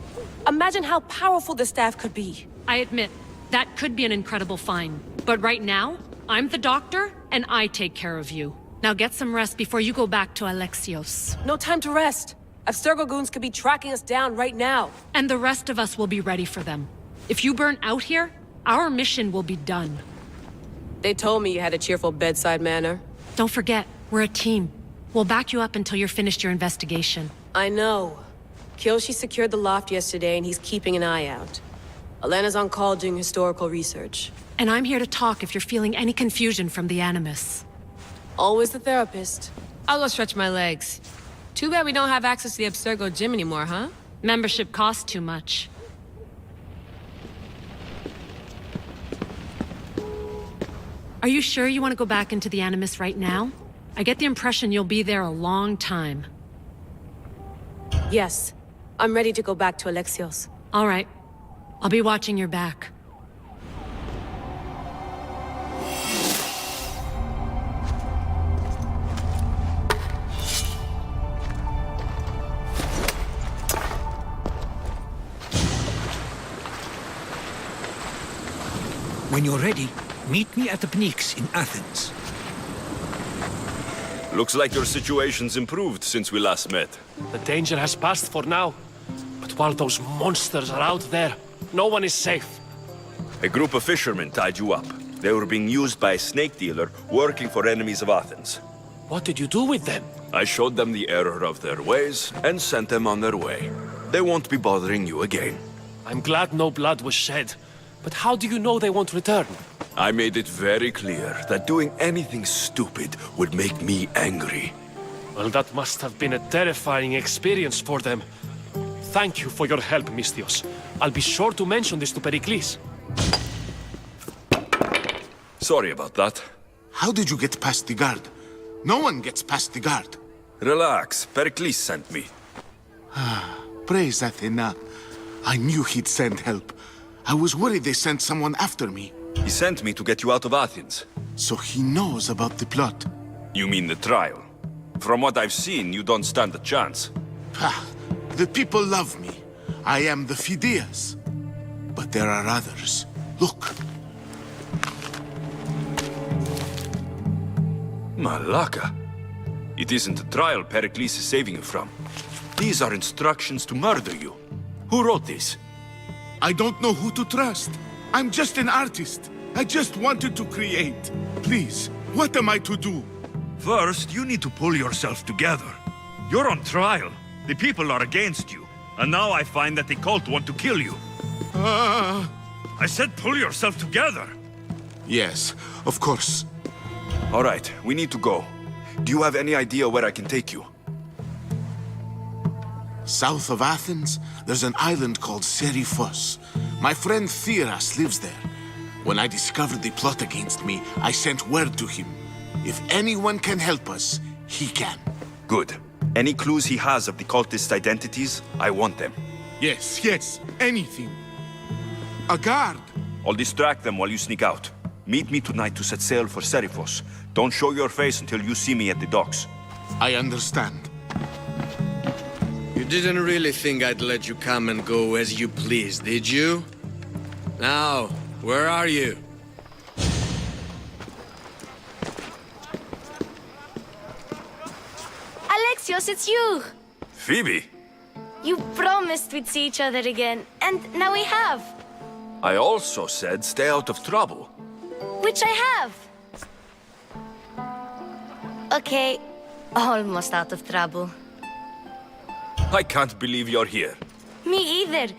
Imagine how powerful the staff could be. I admit, that could be an incredible find. But right now, I'm the doctor, and I take care of you. Now get some rest before you go back to Alexios. No time to rest. Abstergo goons could be tracking us down right now. And the rest of us will be ready for them. If you burn out here, our mission will be done. They told me you had a cheerful bedside manner. Don't forget, we're a team. We'll back you up until you're finished your investigation. I know. Kiyoshi secured the loft yesterday and he's keeping an eye out. Elena's on call doing historical research. And I'm here to talk if you're feeling any confusion from the Animus. Always the therapist. I'll go stretch my legs. Too bad we don't have access to the Abstergo gym anymore, huh? Membership costs too much. Are you sure you want to go back into the Animus right now? I get the impression you'll be there a long time. Yes. I'm ready to go back to Alexios. All right. I'll be watching your back. When you're ready, meet me at the Pnyx in Athens. Looks like your situation's improved since we last met. The danger has passed for now. But while those monsters are out there, no one is safe. A group of fishermen tied you up. They were being used by a snake dealer working for enemies of Athens. What did you do with them? I showed them the error of their ways and sent them on their way. They won't be bothering you again. I'm glad no blood was shed. But how do you know they won't return? I made it very clear that doing anything stupid would make me angry. Well, that must have been a terrifying experience for them. Thank you for your help, Misthios. I'll be sure to mention this to Perikles. Sorry about that. How did you get past the guard? No one gets past the guard. Relax, Perikles sent me. Praise Athena. I knew he'd send help. I was worried they sent someone after me. He sent me to get you out of Athens. So he knows about the plot. You mean the trial? From what I've seen, you don't stand a chance. The people love me. I am the Phidias. But there are others. Look. Malaka. It isn't the trial Perikles is saving you from. These are instructions to murder you. Who wrote this? I don't know who to trust. I'm just an artist. I just wanted to create. Please, what am I to do? First, you need to pull yourself together. You're on trial. The people are against you. And now I find that the cult want to kill you. I said pull yourself together. Yes, of course. All right, we need to go. Do you have any idea where I can take you? South of Athens, there's an island called Seriphos. My friend Theras lives there. When I discovered the plot against me, I sent word to him. If anyone can help us, he can. Good. Any clues he has of the cultists' identities, I want them. Yes, anything. A guard. I'll distract them while you sneak out. Meet me tonight to set sail for Seriphos. Don't show your face until you see me at the docks. I understand. You didn't really think I'd let you come and go as you please, did you? Now, where are you? Alexios, it's you! Phoebe! You promised we'd see each other again, and now we have. I also said stay out of trouble. Which I have. Okay, almost out of trouble. I can't believe you're here. Me either.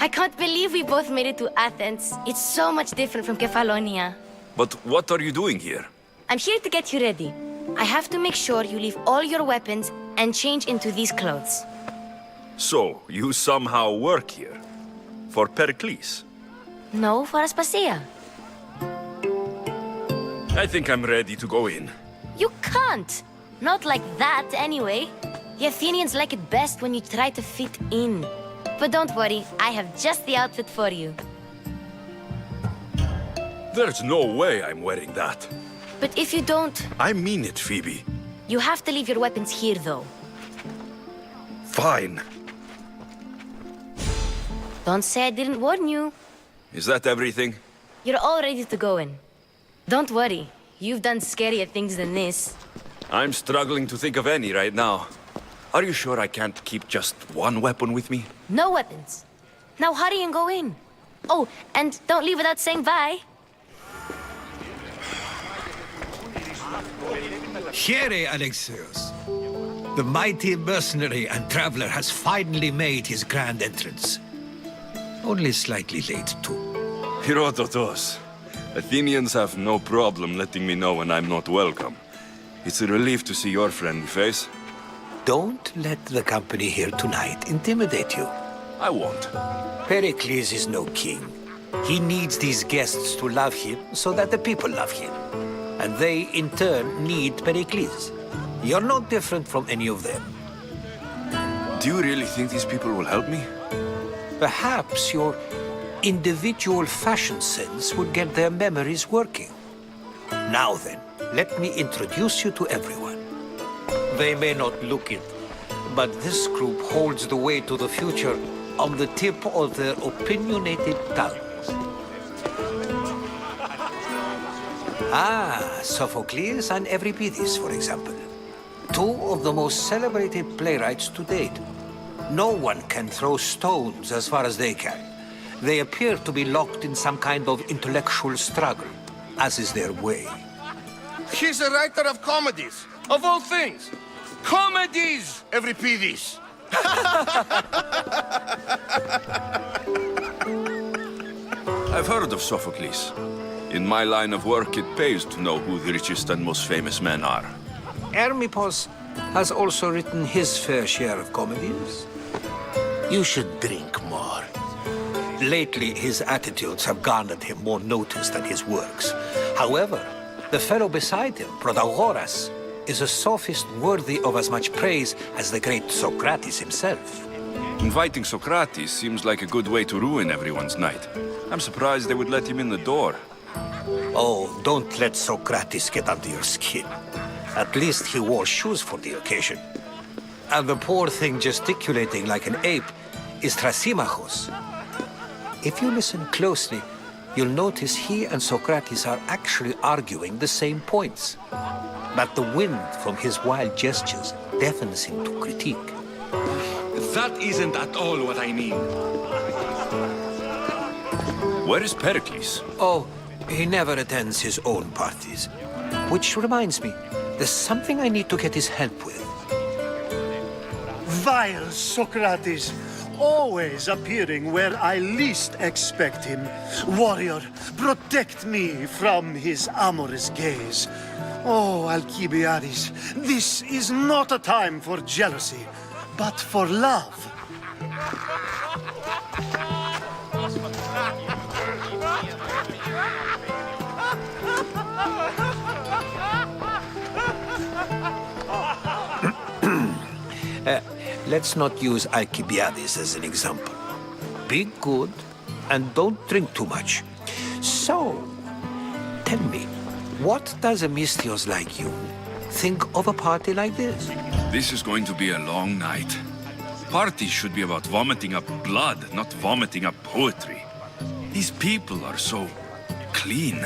I can't believe we both made it to Athens. It's so much different from Kephallonia. But what are you doing here? I'm here to get you ready. I have to make sure you leave all your weapons and change into these clothes. So, you somehow work here? For Perikles? No, for Aspasia. I think I'm ready to go in. You can't! Not like that, anyway. The Athenians like it best when you try to fit in. But don't worry, I have just the outfit for you. There's no way I'm wearing that. But if you don't... I mean it, Phoebe. You have to leave your weapons here, though. Fine. Don't say I didn't warn you. Is that everything? You're all ready to go in. Don't worry, you've done scarier things than this. I'm struggling to think of any right now. Are you sure I can't keep just one weapon with me? No weapons. Now hurry and go in. Oh, and don't leave without saying bye. Here, Alexios. The mighty mercenary and traveler has finally made his grand entrance. Only slightly late, too. Herodotus. Athenians have no problem letting me know when I'm not welcome. It's a relief to see your friendly face. Don't let the company here tonight intimidate you. I won't. Perikles is no king. He needs these guests to love him so that the people love him. And they, in turn, need Perikles. You're no different from any of them. Do you really think these people will help me? Perhaps your individual fashion sense would get their memories working. Now then, let me introduce you to everyone. They may not look it, but this group holds the way to the future on the tip of their opinionated tongues. Sophocles and Euripides, for example. Two of the most celebrated playwrights to date. No one can throw stones as far as they can. They appear to be locked in some kind of intellectual struggle, as is their way. He's a writer of comedies, of all things. Comedies, Euripides. I've heard of Sophocles. In my line of work, it pays to know who the richest and most famous men are. Hermippos has also written his fair share of comedies. You should drink more. Lately, his attitudes have garnered him more notice than his works. However, the fellow beside him, Protagoras, is a sophist worthy of as much praise as the great Socrates himself. Inviting Socrates seems like a good way to ruin everyone's night. I'm surprised they would let him in the door. Oh, don't let Socrates get under your skin. At least he wore shoes for the occasion. And the poor thing gesticulating like an ape is Thrasymachos. If you listen closely, you'll notice he and Socrates are actually arguing the same points. But the wind from his wild gestures deafens him to critique. That isn't at all what I mean. Where is Perikles? Oh, he never attends his own parties. Which reminds me, there's something I need to get his help with. Vile Socrates, always appearing where I least expect him. Warrior, protect me from his amorous gaze. Oh, Alcibiades, this is not a time for jealousy, but for love. Let's not use Alcibiades as an example. Be good and don't drink too much. So, tell me, what does a Misthios like you think of a party like this? This is going to be a long night. Parties should be about vomiting up blood, not vomiting up poetry. These people are so clean.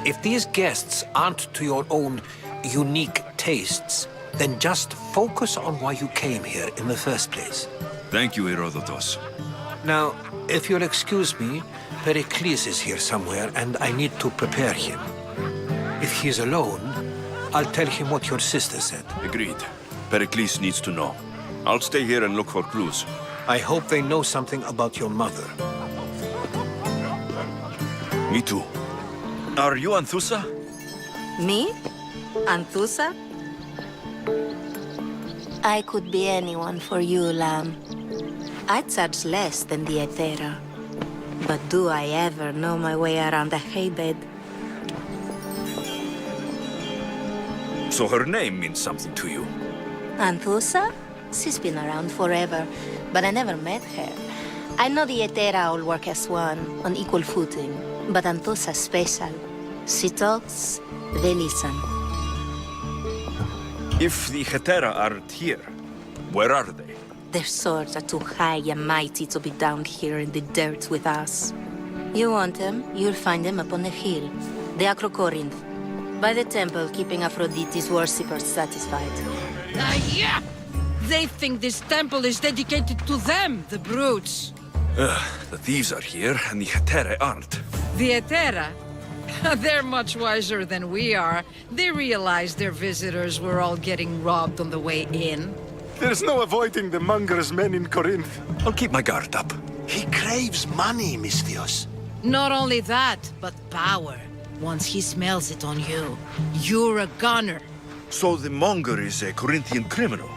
If these guests aren't to your own unique tastes, then just focus on why you came here in the first place. Thank you, Herodotus. Now, if you'll excuse me, Perikles is here somewhere, and I need to prepare him. If he's alone, I'll tell him what your sister said. Agreed. Perikles needs to know. I'll stay here and look for clues. I hope they know something about your mother. Me too. Are you Anthusa? Me? Anthusa? I could be anyone for you, Lamb. I charge less than the Hetera. But do I ever know my way around a haybed? So her name means something to you? Anthusa? She's been around forever, but I never met her. I know the Hetera all work as one, on equal footing, but Anthusa's special. She talks, they listen. If the Hetera aren't here, where are they? Their swords are too high and mighty to be down here in the dirt with us. You want them, you'll find them up on the hill, the Acro Corinth. by the temple, keeping Aphrodite's worshippers satisfied. Yeah! They think this temple is dedicated to them, the brutes. The thieves are here, and the Hetera aren't. The Hetera? They're much wiser than we are. They realized their visitors were all getting robbed on the way in. There's no avoiding the Monger's men in Corinth. I'll keep my guard up. He craves money, Misthios. Not only that, but power. Once he smells it on you, you're a gunner. So the Monger is a Corinthian criminal?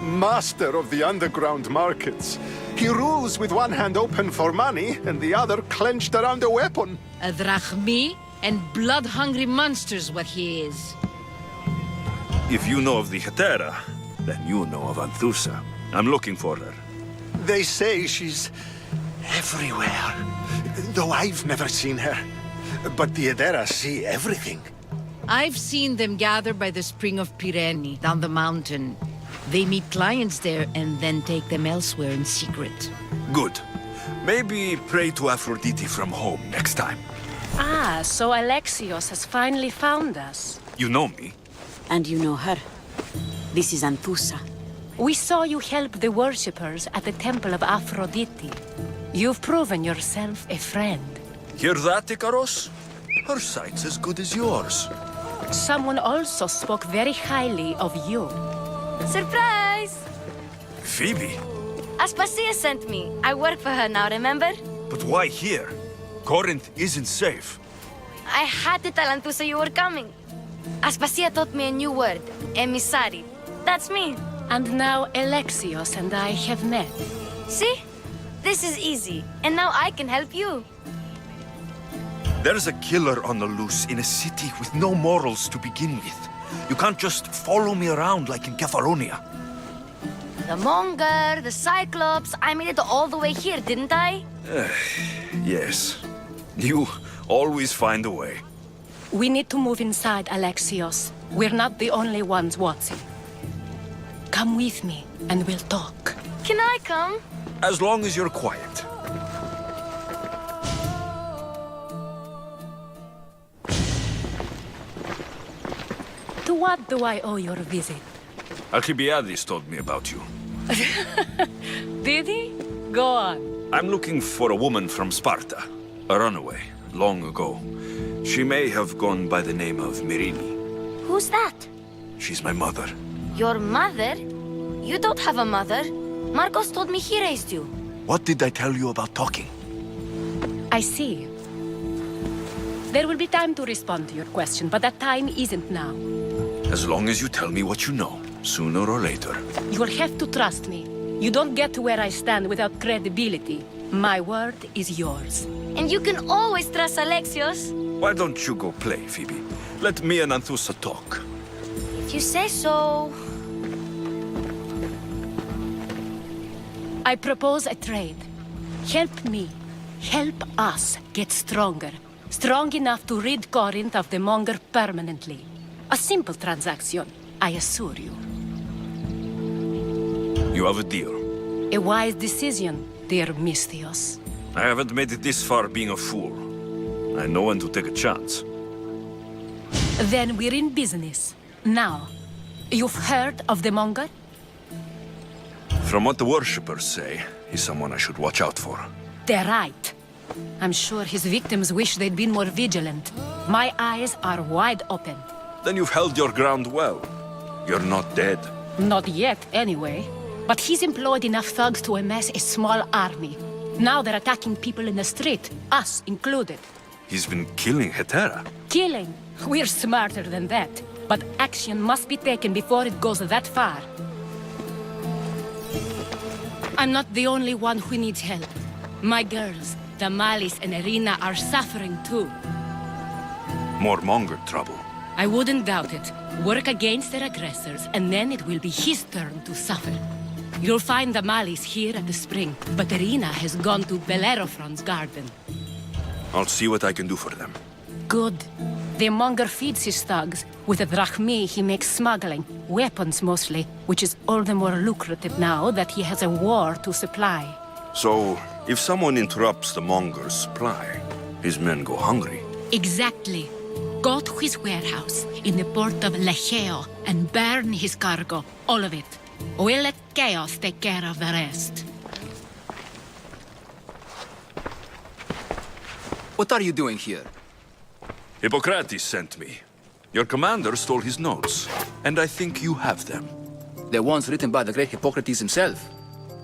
Master of the underground markets. He rules with one hand open for money and the other clenched around a weapon. A drachmi and blood-hungry monster's what he is. If you know of the Hetera, then you know of Anthusa. I'm looking for her. They say she's everywhere, though I've never seen her. But the Edera see everything. I've seen them gather by the spring of Pyrene, down the mountain. They meet clients there and then take them elsewhere in secret. Good. Maybe pray to Aphrodite from home next time. Ah, so Alexios has finally found us. You know me. And you know her. This is Anthusa. We saw you help the worshippers at the temple of Aphrodite. You've proven yourself a friend. Hear that, Ikaros? Her sight's as good as yours. Someone also spoke very highly of you. Surprise! Phoebe? Aspasia sent me. I work for her now, remember? But why here? Corinth isn't safe. I had to tell Anthusa you were coming. Aspasia taught me a new word, emissary. That's me. And now Alexios and I have met. See? This is easy. And now I can help you. There's a killer on the loose in a city with no morals to begin with. You can't just follow me around like in Kephallonia. The Monger, the Cyclops, I made it all the way here, didn't I? Yes. You always find a way. We need to move inside, Alexios. We're not the only ones watching. Come with me, and we'll talk. Can I come? As long as you're quiet. To what do I owe your visit? Alcibiades told me about you. Did he? Go on. I'm looking for a woman from Sparta. A runaway, long ago. She may have gone by the name of Myrine. Who's that? She's my mother. Your mother? You don't have a mother. Marcos told me he raised you. What did I tell you about talking? I see. There will be time to respond to your question, but that time isn't now. As long as you tell me what you know, sooner or later. You'll have to trust me. You don't get to where I stand without credibility. My word is yours. And you can always trust Alexios. Why don't you go play, Phoebe? Let me and Anthusa talk. If you say so... I propose a trade. Help me. Help us get stronger. Strong enough to rid Corinth of the Monger permanently. A simple transaction, I assure you. You have a deal. A wise decision, dear Misthios. I haven't made it this far being a fool. I know when to take a chance. Then we're in business. Now, you've heard of the Monger? From what the worshippers say, he's someone I should watch out for. They're right. I'm sure his victims wish they'd been more vigilant. My eyes are wide open. Then you've held your ground well. You're not dead. Not yet, anyway. But he's employed enough thugs to amass a small army. Now they're attacking people in the street, us included. He's been killing Hetera. Killing? We're smarter than that. But action must be taken before it goes that far. I'm not the only one who needs help. My girls, Damalis and Irina, are suffering too. More Monger trouble. I wouldn't doubt it. Work against their aggressors, and then it will be his turn to suffer. You'll find Damalis here at the spring, but Irina has gone to Bellerophon's garden. I'll see what I can do for them. Good. The Monger feeds his thugs. With a drachmi, he makes smuggling. Weapons, mostly. Which is all the more lucrative now that he has a war to supply. So, if someone interrupts the Monger's supply, his men go hungry. Exactly. Go to his warehouse in the port of Lecheo and burn his cargo, all of it. We'll let chaos take care of the rest. What are you doing here? Hippocrates sent me. Your commander stole his notes, and I think you have them. The ones written by the great Hippocrates himself.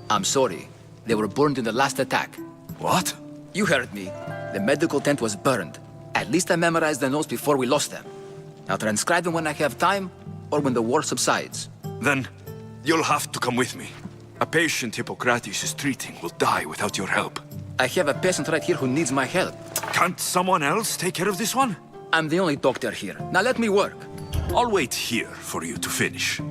I'm sorry. They were burned in the last attack. What? You heard me. The medical tent was burned. At least I memorized the notes before we lost them. I'll transcribe them when I have time, or when the war subsides. Then, you'll have to come with me. A patient Hippocrates is treating will die without your help. I have a patient right here who needs my help. Can't someone else take care of this one? I'm the only doctor here. Now let me work. I'll wait here for you to finish.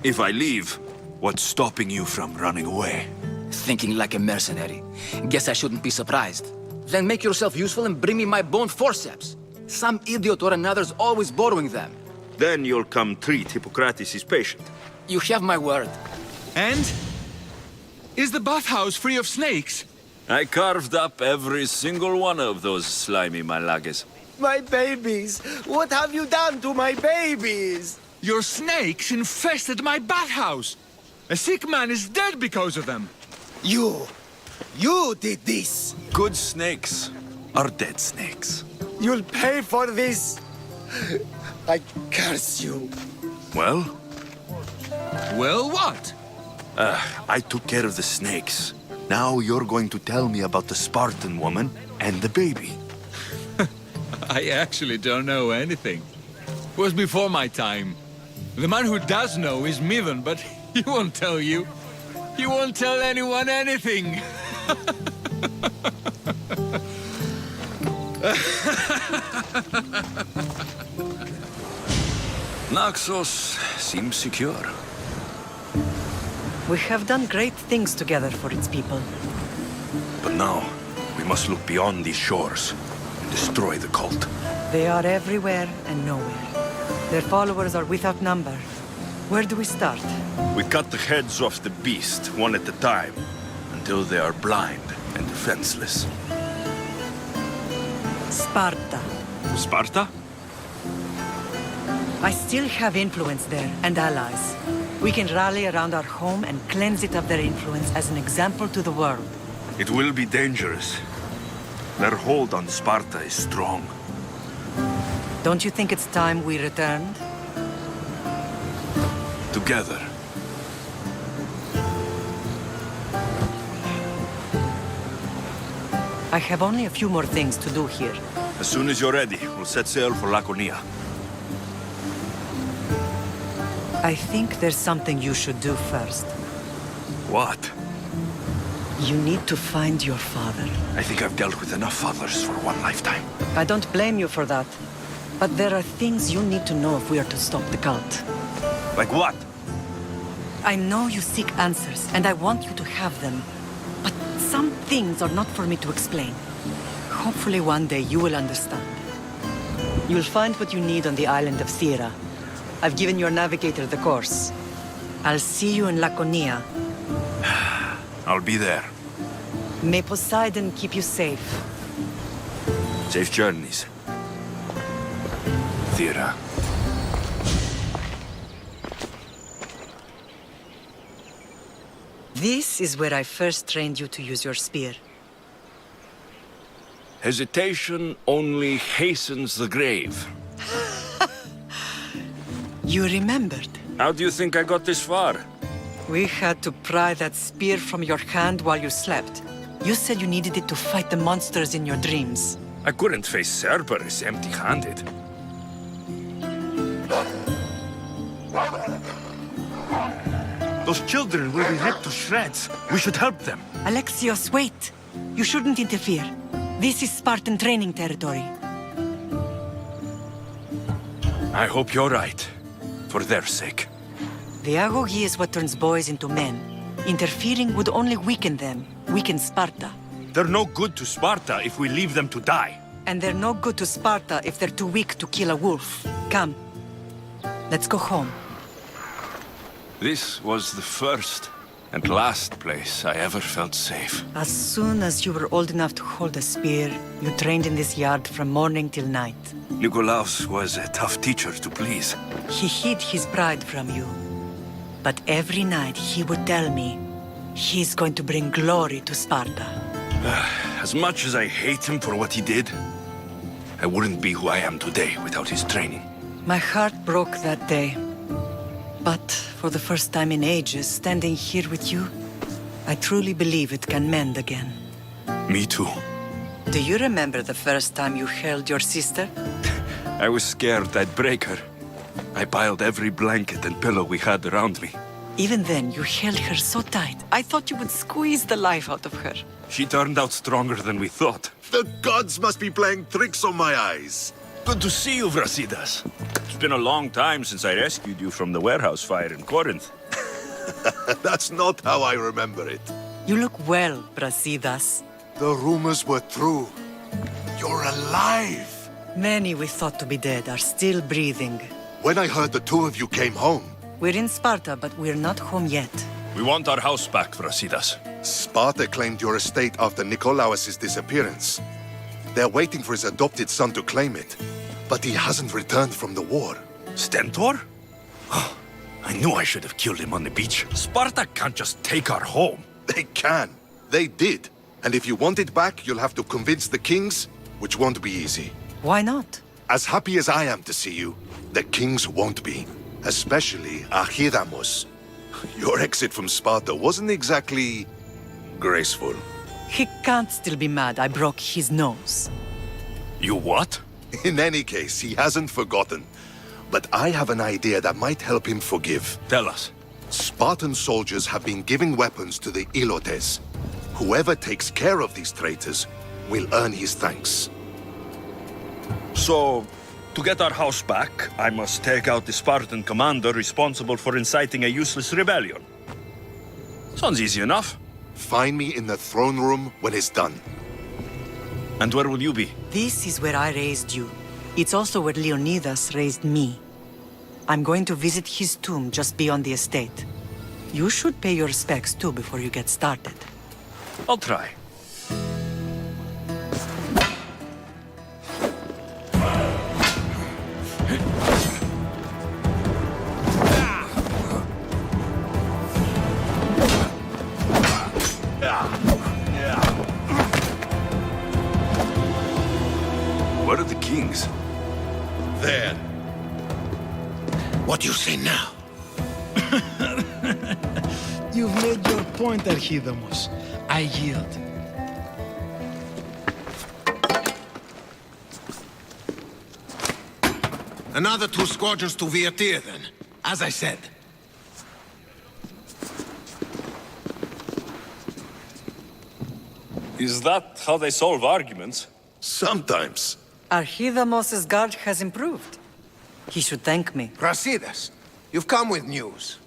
If I leave, what's stopping you from running away? Thinking like a mercenary. Guess I shouldn't be surprised. Then make yourself useful and bring me my bone forceps. Some idiot or another's always borrowing them. Then you'll come treat Hippocrates' patient. You have my word. And? Is the bathhouse free of snakes? I carved up every single one of those slimy malagas. My babies! What have you done to my babies? Your snakes infested my bathhouse! A sick man is dead because of them! You did this! Good snakes are dead snakes. You'll pay for this! I curse you. Well? Well, what? I took care of the snakes. Now you're going to tell me about the Spartan woman and the baby. I actually don't know anything. It was before my time. The man who does know is Mivan, but he won't tell you. He won't tell anyone anything. Naxos seems secure. We have done great things together for its people. But now, we must look beyond these shores and destroy the cult. They are everywhere and nowhere. Their followers are without number. Where do we start? We cut the heads off the beast, one at a time, until they are blind and defenseless. Sparta. Sparta? I still have influence there, and allies. We can rally around our home and cleanse it of their influence as an example to the world. It will be dangerous. Their hold on Sparta is strong. Don't you think it's time we returned? Together. I have only a few more things to do here. As soon as you're ready, we'll set sail for Laconia. I think there's something you should do first. What? You need to find your father. I think I've dealt with enough fathers for one lifetime. I don't blame you for that. But there are things you need to know if we are to stop the cult. Like what? I know you seek answers, and I want you to have them. But some things are not for me to explain. Hopefully one day you will understand. You'll find what you need on the island of Thera. I've given your navigator the course. I'll see you in Laconia. I'll be there. May Poseidon keep you safe. Safe journeys. Thera. This is where I first trained you to use your spear. Hesitation only hastens the grave. You remembered. How do you think I got this far? We had to pry that spear from your hand while you slept. You said you needed it to fight the monsters in your dreams. I couldn't face Cerberus empty-handed. Those children will be ripped to shreds. We should help them. Alexios, wait! You shouldn't interfere. This is Spartan training territory. I hope you're right. For their sake. The agoge is what turns boys into men. Interfering would only weaken them, weaken Sparta. They're no good to Sparta if we leave them to die. And they're no good to Sparta if they're too weak to kill a wolf. Come. Let's go home. This was the first And last place I ever felt safe. As soon as you were old enough to hold a spear, you trained in this yard from morning till night. Nikolaos was a tough teacher to please. He hid his pride from you. But every night he would tell me, he's going to bring glory to Sparta. As much as I hate him for what he did, I wouldn't be who I am today without his training. My heart broke that day. But for the first time in ages, standing here with you, I truly believe it can mend again. Me too. Do you remember the first time you held your sister? I was scared I'd break her. I piled every blanket and pillow we had around me. Even then, you held her so tight, I thought you would squeeze the life out of her. She turned out stronger than we thought. The gods must be playing tricks on my eyes. Good to see you, Brasidas. It's been a long time since I rescued you from the warehouse fire in Corinth. That's not how I remember it. You look well, Brasidas. The rumors were true. You're alive. Many we thought to be dead are still breathing. When I heard the two of you came home... We're in Sparta, but we're not home yet. We want our house back, Brasidas. Sparta claimed your estate after Nikolaos' disappearance. They're waiting for his adopted son to claim it. But he hasn't returned from the war. Stentor? Oh, I knew I should have killed him on the beach. Sparta can't just take our home. They can. They did. And if you want it back, you'll have to convince the kings, which won't be easy. Why not? As happy as I am to see you, the kings won't be. Especially Archidamos. Your exit from Sparta wasn't exactly... graceful. He can't still be mad I broke his nose. You what? In any case, he hasn't forgotten. But I have an idea that might help him forgive. Tell us. Spartan soldiers have been giving weapons to the Ilotes. Whoever takes care of these traitors will earn his thanks. So, to get our house back, I must take out the Spartan commander responsible for inciting a useless rebellion. Sounds easy enough. Find me in the throne room when it's done. And where will you be? This is where I raised you. It's also where Leonidas raised me. I'm going to visit his tomb just beyond the estate. You should pay your respects too before you get started. I'll try. Where are the kings? There. What do you say now? You've made your point, Archidamos. I yield. Another 2 squadrons to Viatir, then. As I said. Is that how they solve arguments? Sometimes. Archidamos' guard has improved. He should thank me. Brasidas, you've come with news.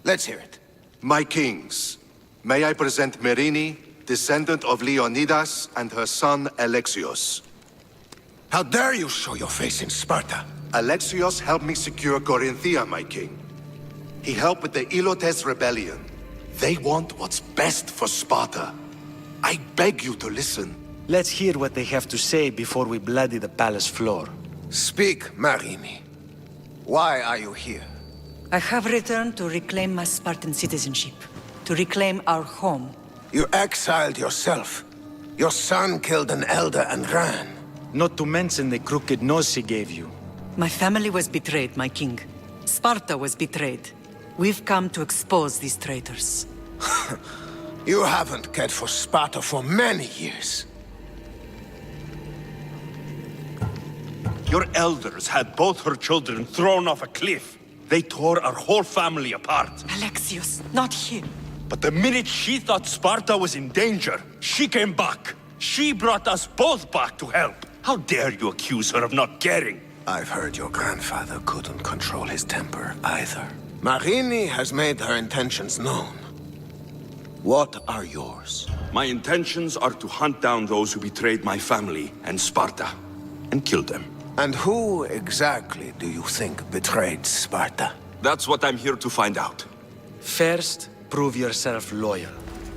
Let's hear it. My kings, may I present Merini, descendant of Leonidas, and her son Alexios. How dare you show your face in Sparta? Alexios helped me secure Corinthia, my king. He helped with the Ilotes rebellion. They want what's best for Sparta. I beg you to listen. Let's hear what they have to say before we bloody the palace floor. Speak, Merini. Why are you here? I have returned to reclaim my Spartan citizenship. To reclaim our home. You exiled yourself. Your son killed an elder and ran. Not to mention the crooked nose he gave you. My family was betrayed, my king. Sparta was betrayed. We've come to expose these traitors. You haven't cared for Sparta for many years. Your elders had both her children thrown off a cliff. They tore our whole family apart. Alexios, not him. But the minute she thought Sparta was in danger, she came back. She brought us both back to help. How dare you accuse her of not caring? I've heard your grandfather couldn't control his temper either. Merini has made her intentions known. What are yours? My intentions are to hunt down those who betrayed my family and Sparta, and kill them. And who exactly do you think betrayed Sparta? That's what I'm here to find out. First, prove yourself loyal.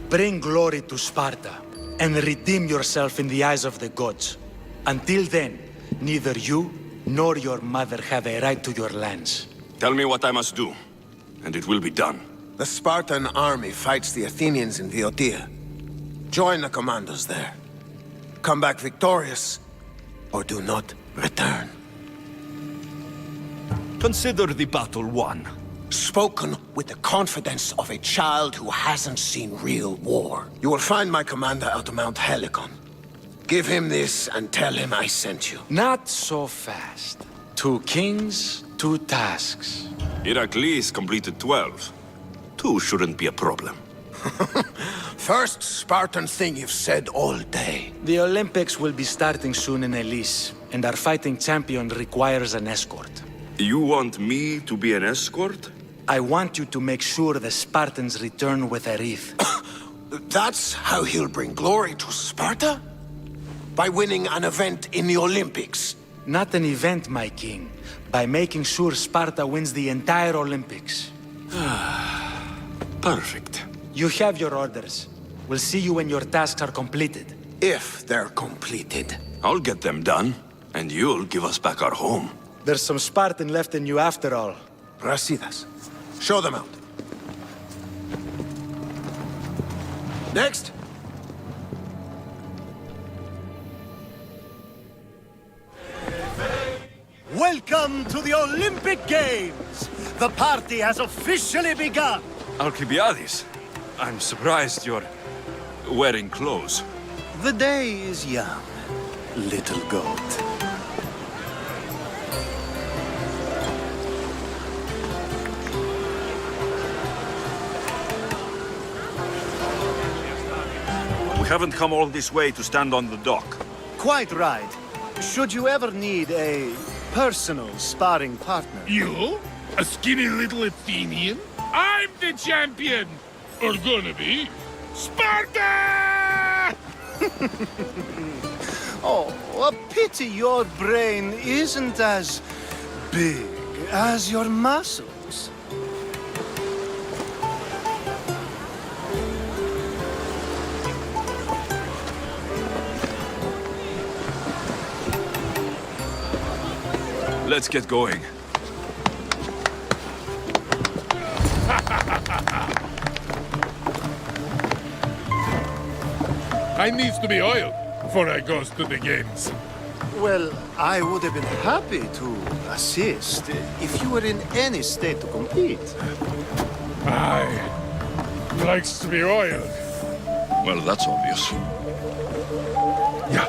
Bring glory to Sparta, and redeem yourself in the eyes of the gods. Until then, neither you nor your mother have a right to your lands. Tell me what I must do, and it will be done. The Spartan army fights the Athenians in Boeotia. Join the commandos there. Come back victorious, or do not return. Consider the battle won. Spoken with the confidence of a child who hasn't seen real war. You will find my commander at Mount Helicon. Give him this and tell him I sent you. Not so fast. 2 kings, 2 tasks. Heracles completed 12. 2 shouldn't be a problem. First Spartan thing you've said all day. The Olympics will be starting soon in Elise, and our fighting champion requires an escort. You want me to be an escort? I want you to make sure the Spartans return with a wreath. That's how he'll bring glory to Sparta? By winning an event in the Olympics? Not an event, my king. By making sure Sparta wins the entire Olympics. Perfect. You have your orders. We'll see you when your tasks are completed. If they're completed. I'll get them done, and you'll give us back our home. There's some Spartan left in you after all. Brasidas. Show them out. Next. Welcome to the Olympic Games! The party has officially begun! Alcibiades, I'm surprised you're wearing clothes. The day is young, little goat. We haven't come all this way to stand on the dock. Quite right. Should you ever need a personal sparring partner? You? A skinny little Athenian? I'm the champion! Or gonna be. Sparta! Oh, a pity your brain isn't as big as your muscles. Let's get going. I needs to be oiled before I goes to the games. Well, I would have been happy to assist if you were in any state to compete. Aye. Likes to be oiled. Well, that's obvious. Yeah.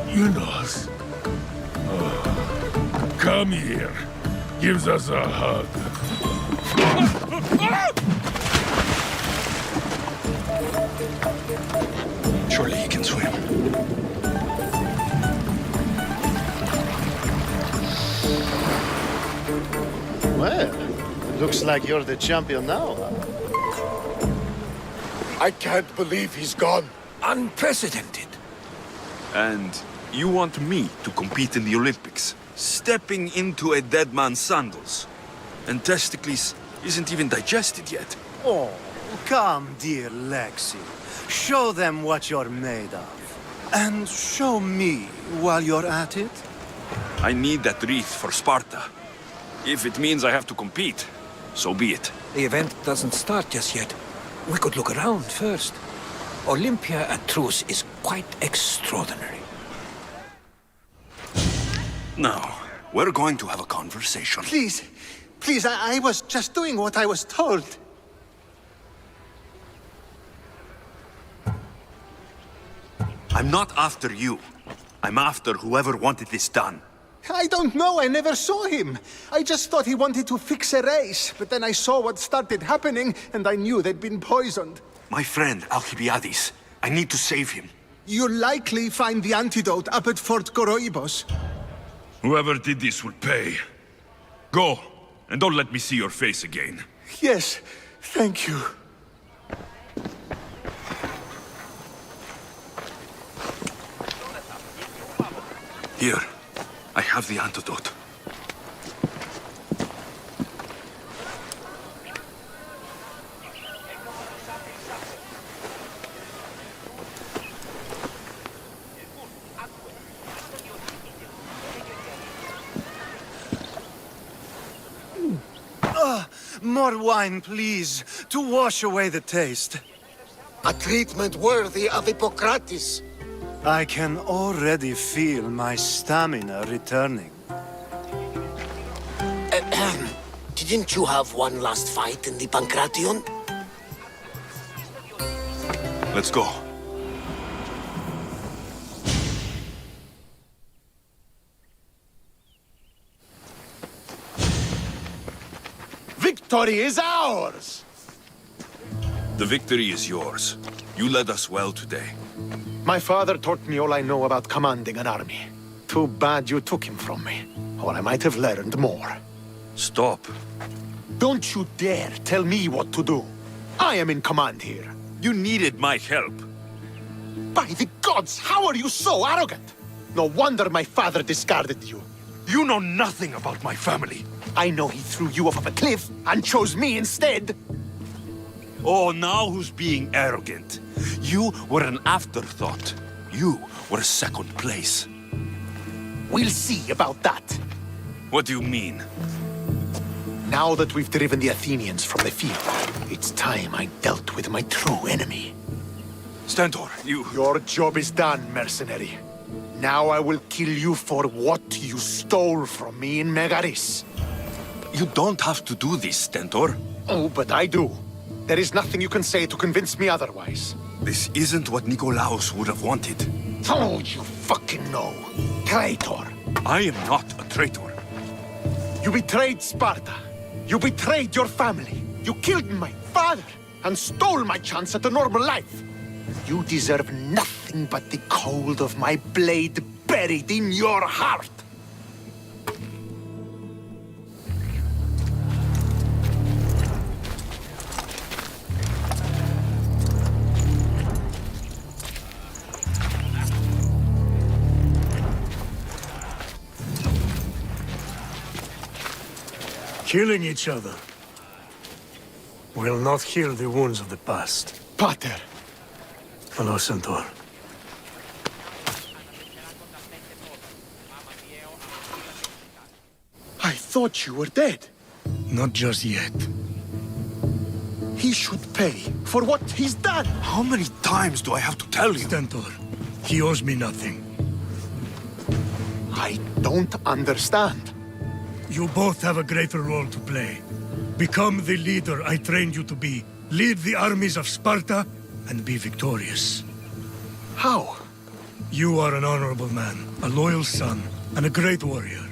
You knows. Oh. Come here. Gives us a hug. Surely he can swim. Well, looks like you're the champion now, huh? I can't believe he's gone. Unprecedented. And you want me to compete in the Olympics? Stepping into a dead man's sandals. And Testicles isn't even digested yet. Oh, come, dear Lexi. Show them what you're made of. And show me while you're at it. I need that wreath for Sparta. If it means I have to compete, so be it. The event doesn't start just yet. We could look around first. Olympia at truce is quite extraordinary. Now, we're going to have a conversation. Please, please, I was just doing what I was told. I'm not after you. I'm after whoever wanted this done. I don't know, I never saw him. I just thought he wanted to fix a race, but then I saw what started happening, and I knew they'd been poisoned. My friend, Alcibiades. I need to save him. You'll likely find the antidote up at Fort Koroibos. Whoever did this will pay. Go, and don't let me see your face again. Yes, thank you. Here, I have the antidote. More wine, please, to wash away the taste. A treatment worthy of Hippocrates. I can already feel my stamina returning. Didn't you have one last fight in the Pancration? Let's go. Victory is ours! The victory is yours. You led us well today. My father taught me all I know about commanding an army. Too bad you took him from me, or I might have learned more. Stop. Don't you dare tell me what to do. I am in command here. You needed my help. By the gods, how are you so arrogant? No wonder my father discarded you. You know nothing about my family. I know he threw you off of a cliff and chose me instead. Oh, now who's being arrogant? You were an afterthought. You were second place. We'll see about that. What do you mean? Now that we've driven the Athenians from the field, it's time I dealt with my true enemy. Stentor, you... Your job is done, mercenary. Now I will kill you for what you stole from me in Megaris. You don't have to do this, Stentor. Oh, but I do. There is nothing you can say to convince me otherwise. This isn't what Nikolaos would have wanted. Oh, you fucking know. Traitor. I am not a traitor. You betrayed Sparta. You betrayed your family. You killed my father and stole my chance at a normal life. You deserve nothing but the cold of my blade buried in your heart. Killing each other will not heal the wounds of the past. Pater! Hello, Centaur. I thought you were dead. Not just yet. He should pay for what he's done. How many times do I have to tell you? Stentor, he owes me nothing. I don't understand. You both have a greater role to play. Become the leader I trained you to be. Lead the armies of Sparta and be victorious. How? You are an honorable man, a loyal son, and a great warrior.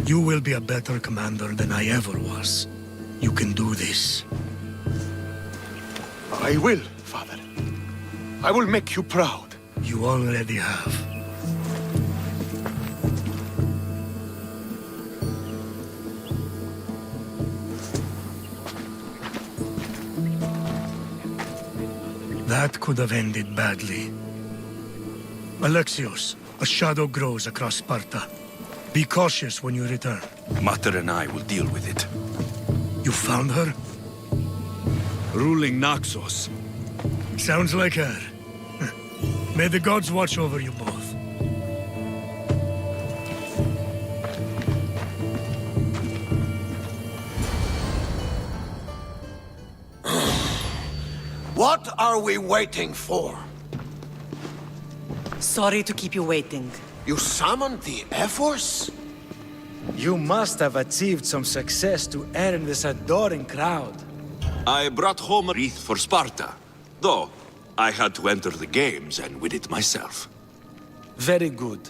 You will be a better commander than I ever was. You can do this. I will, Father. I will make you proud. You already have. That could have ended badly. Alexios, a shadow grows across Sparta. Be cautious when you return. Mater and I will deal with it. You found her? Ruling Naxos. Sounds like her. May the gods watch over you both. What are we waiting for? Sorry to keep you waiting. You summoned the Air Force? You must have achieved some success to earn this adoring crowd. I brought home a wreath for Sparta. Though, I had to enter the games and win it myself. Very good.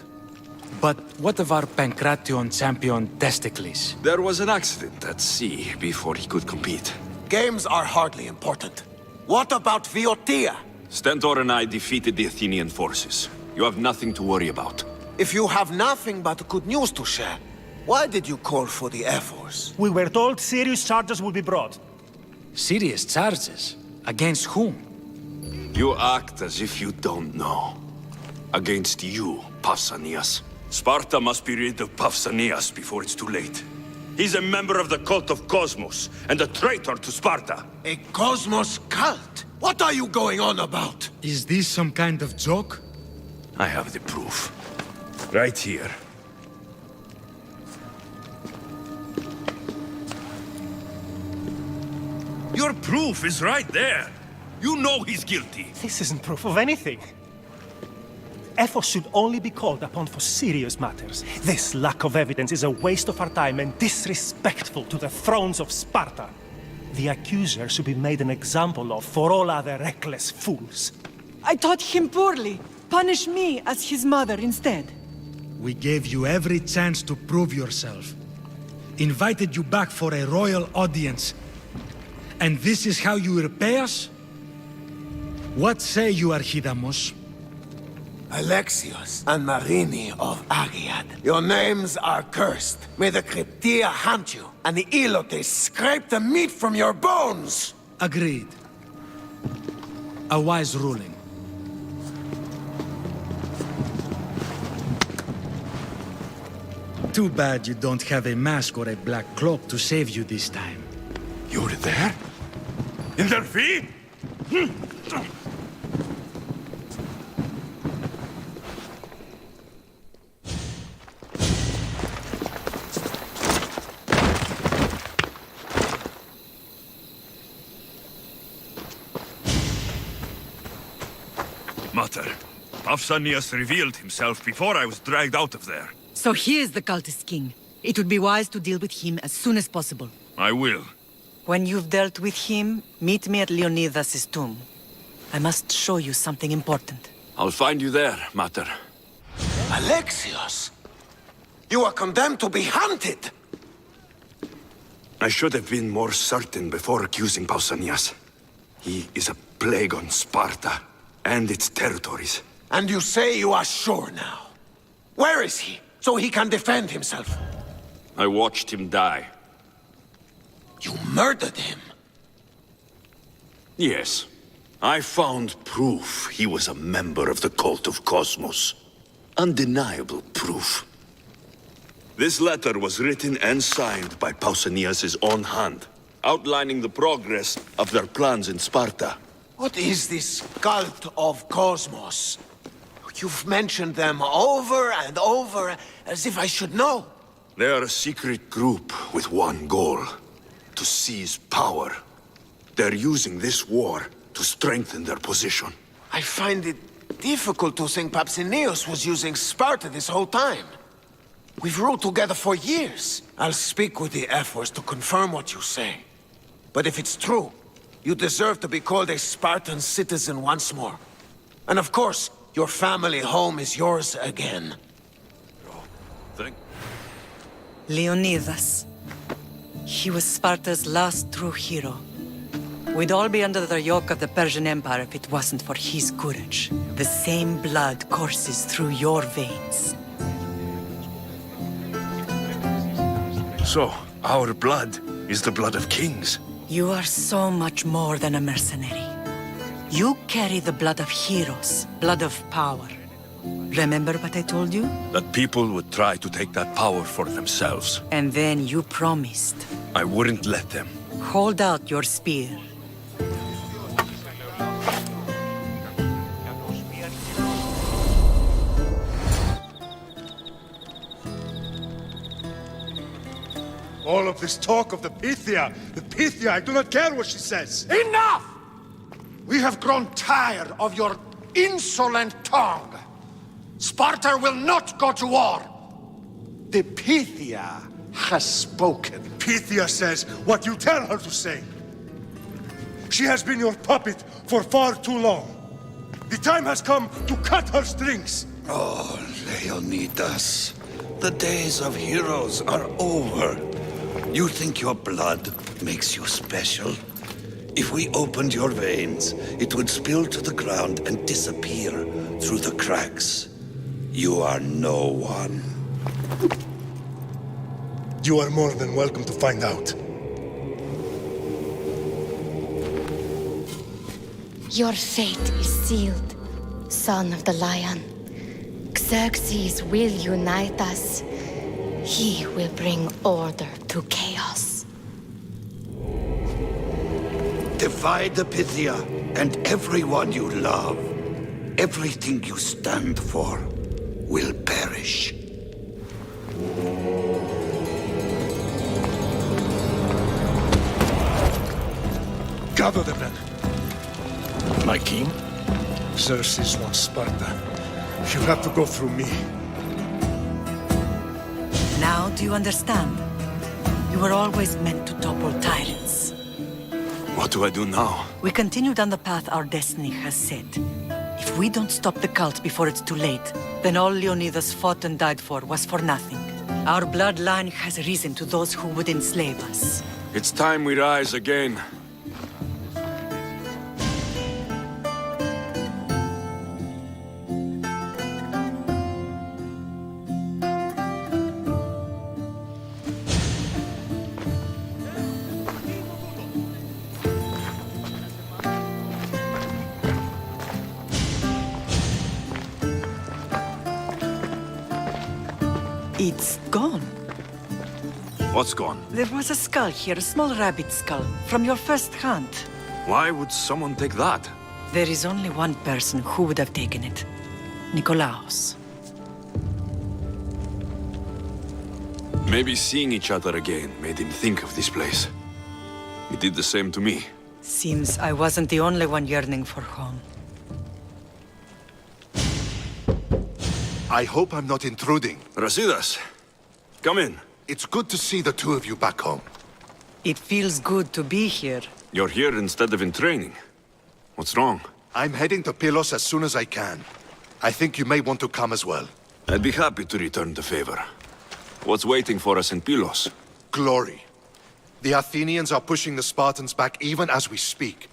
But what of our Pancration champion Testicles? There was an accident at sea before he could compete. Games are hardly important. What about Viotia? Stentor and I defeated the Athenian forces. You have nothing to worry about. If you have nothing but good news to share, why did you call for the Air Force? We were told serious charges would be brought. Serious charges? Against whom? You act as if you don't know. Against you, Pausanias. Sparta must be rid of Pausanias before it's too late. He's a member of the cult of Cosmos, and a traitor to Sparta. A Cosmos cult? What are you going on about? Is this some kind of joke? I have the proof. Right here. Your proof is right there. You know he's guilty. This isn't proof of anything. Efforts should only be called upon for serious matters. This lack of evidence is a waste of our time and disrespectful to the thrones of Sparta. The accuser should be made an example of for all other reckless fools. I taught him poorly. Punish me as his mother instead. We gave you every chance to prove yourself. Invited you back for a royal audience. And this is how you repay us? What say you, Archidamos? Alexios and Marini of Agiad, your names are cursed. May the Cryptia haunt you, and the Elotes scrape the meat from your bones! Agreed. A wise ruling. Too bad you don't have a mask or a black cloak to save you this time. You were there? In their feet? Mater, Pausanias revealed himself before I was dragged out of there. So he is the cultist king. It would be wise to deal with him as soon as possible. I will. When you've dealt with him, meet me at Leonidas' tomb. I must show you something important. I'll find you there, Mater. Alexios! You are condemned to be hunted! I should have been more certain before accusing Pausanias. He is a plague on Sparta and its territories. And you say you are sure now? Where is he, so he can defend himself? I watched him die. You murdered him? Yes. I found proof he was a member of the cult of Cosmos. Undeniable proof. This letter was written and signed by Pausanias' own hand, outlining the progress of their plans in Sparta. What is this cult of Cosmos? You've mentioned them over and over, as if I should know. They are a secret group with one goal: to seize power. They're using this war to strengthen their position. I find it difficult to think Pausanias was using Sparta this whole time. We've ruled together for years. I'll speak with the Ephors to confirm what you say. But if it's true, you deserve to be called a Spartan citizen once more. And of course, your family home is yours again. Leonidas. He was Sparta's last true hero. We'd all be under the yoke of the Persian Empire if it wasn't for his courage. The same blood courses through your veins. So, our blood is the blood of kings. You are so much more than a mercenary. You carry the blood of heroes, blood of power. Remember what I told you? That people would try to take that power for themselves. And then you promised. I wouldn't let them. Hold out your spear. All of this talk of the Pythia, I do not care what she says. Enough! We have grown tired of your insolent tongue. Sparta will not go to war. The Pythia has spoken. Pythia says what you tell her to say. She has been your puppet for far too long. The time has come to cut her strings. Oh, Leonidas, the days of heroes are over. You think your blood makes you special? If we opened your veins, it would spill to the ground and disappear through the cracks. You are no one. You are more than welcome to find out. Your fate is sealed, son of the lion. Xerxes will unite us. He will bring order to chaos. Divide the Pythia and everyone you love. Everything you stand for will perish. Gather them then. My king? Xerxes wants Sparta. She'll have to go through me. Now do you understand? You were always meant to topple tyrants. What do I do now? We continue down the path our destiny has set. If we don't stop the cult before it's too late, then all Leonidas fought and died for was for nothing. Our bloodline has risen to those who would enslave us. It's time we rise again. It's gone. What's gone? There was a skull here, a small rabbit skull, from your first hunt. Why would someone take that? There is only one person who would have taken it. Nikolaos. Maybe seeing each other again made him think of this place. He did the same to me. Seems I wasn't the only one yearning for home. I hope I'm not intruding. Brasidas, come in. It's good to see the two of you back home. It feels good to be here. You're here instead of in training. What's wrong? I'm heading to Pilos as soon as I can. I think you may want to come as well. I'd be happy to return the favor. What's waiting for us in Pilos? Glory. The Athenians are pushing the Spartans back even as we speak.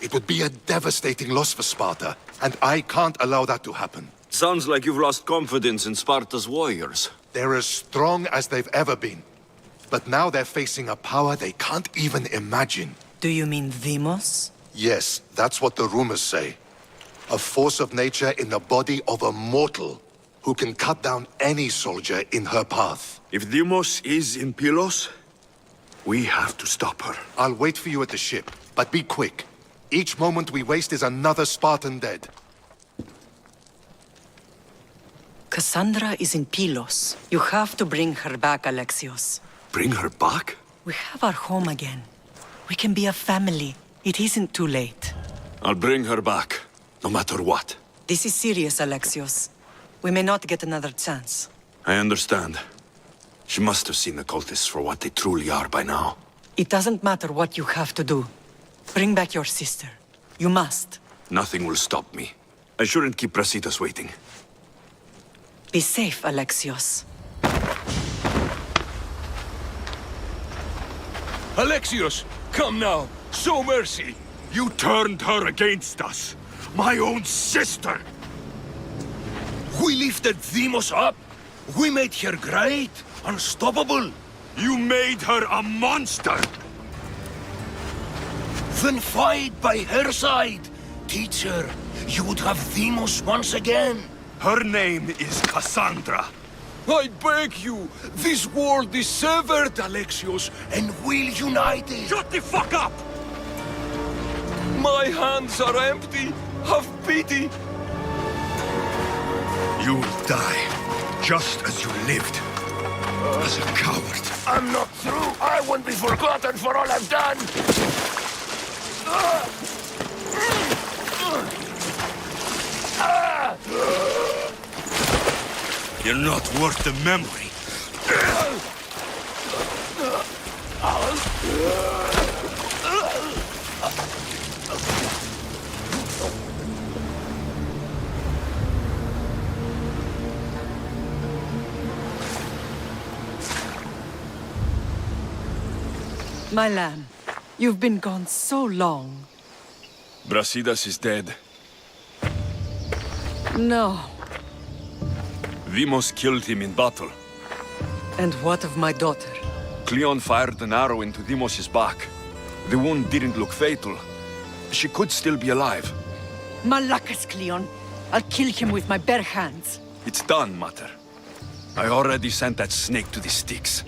It would be a devastating loss for Sparta, and I can't allow that to happen. Sounds like you've lost confidence in Sparta's warriors. They're as strong as they've ever been. But now they're facing a power they can't even imagine. Do you mean Deimos? Yes, that's what the rumors say. A force of nature in the body of a mortal who can cut down any soldier in her path. If Deimos is in Pilos, we have to stop her. I'll wait for you at the ship, but be quick. Each moment we waste is another Spartan dead. Cassandra is in Pilos. You have to bring her back, Alexios. Bring her back? We have our home again. We can be a family. It isn't too late. I'll bring her back, no matter what. This is serious, Alexios. We may not get another chance. I understand. She must have seen the cultists for what they truly are by now. It doesn't matter what you have to do. Bring back your sister. You must. Nothing will stop me. I shouldn't keep Brasidas waiting. Be safe, Alexios. Alexios, come now. Show mercy. You turned her against us. My own sister. We lifted Deimos up. We made her great, unstoppable. You made her a monster. Then fight by her side. Teach her. You would have Deimos once again. Her name is Cassandra. I beg you, this world is severed, Alexios, and we'll unite it. Shut the fuck up! My hands are empty. Have pity. You'll die, just as you lived. As a coward. I'm not through. I won't be forgotten for all I've done. You're not worth the memory. My lamb, you've been gone so long. Brasidas is dead. No. Deimos killed him in battle. And what of my daughter? Cleon fired an arrow into Deimos' back. The wound didn't look fatal. She could still be alive. Malakas, Cleon. I'll kill him with my bare hands. It's done, Mater. I already sent that snake to the Styx.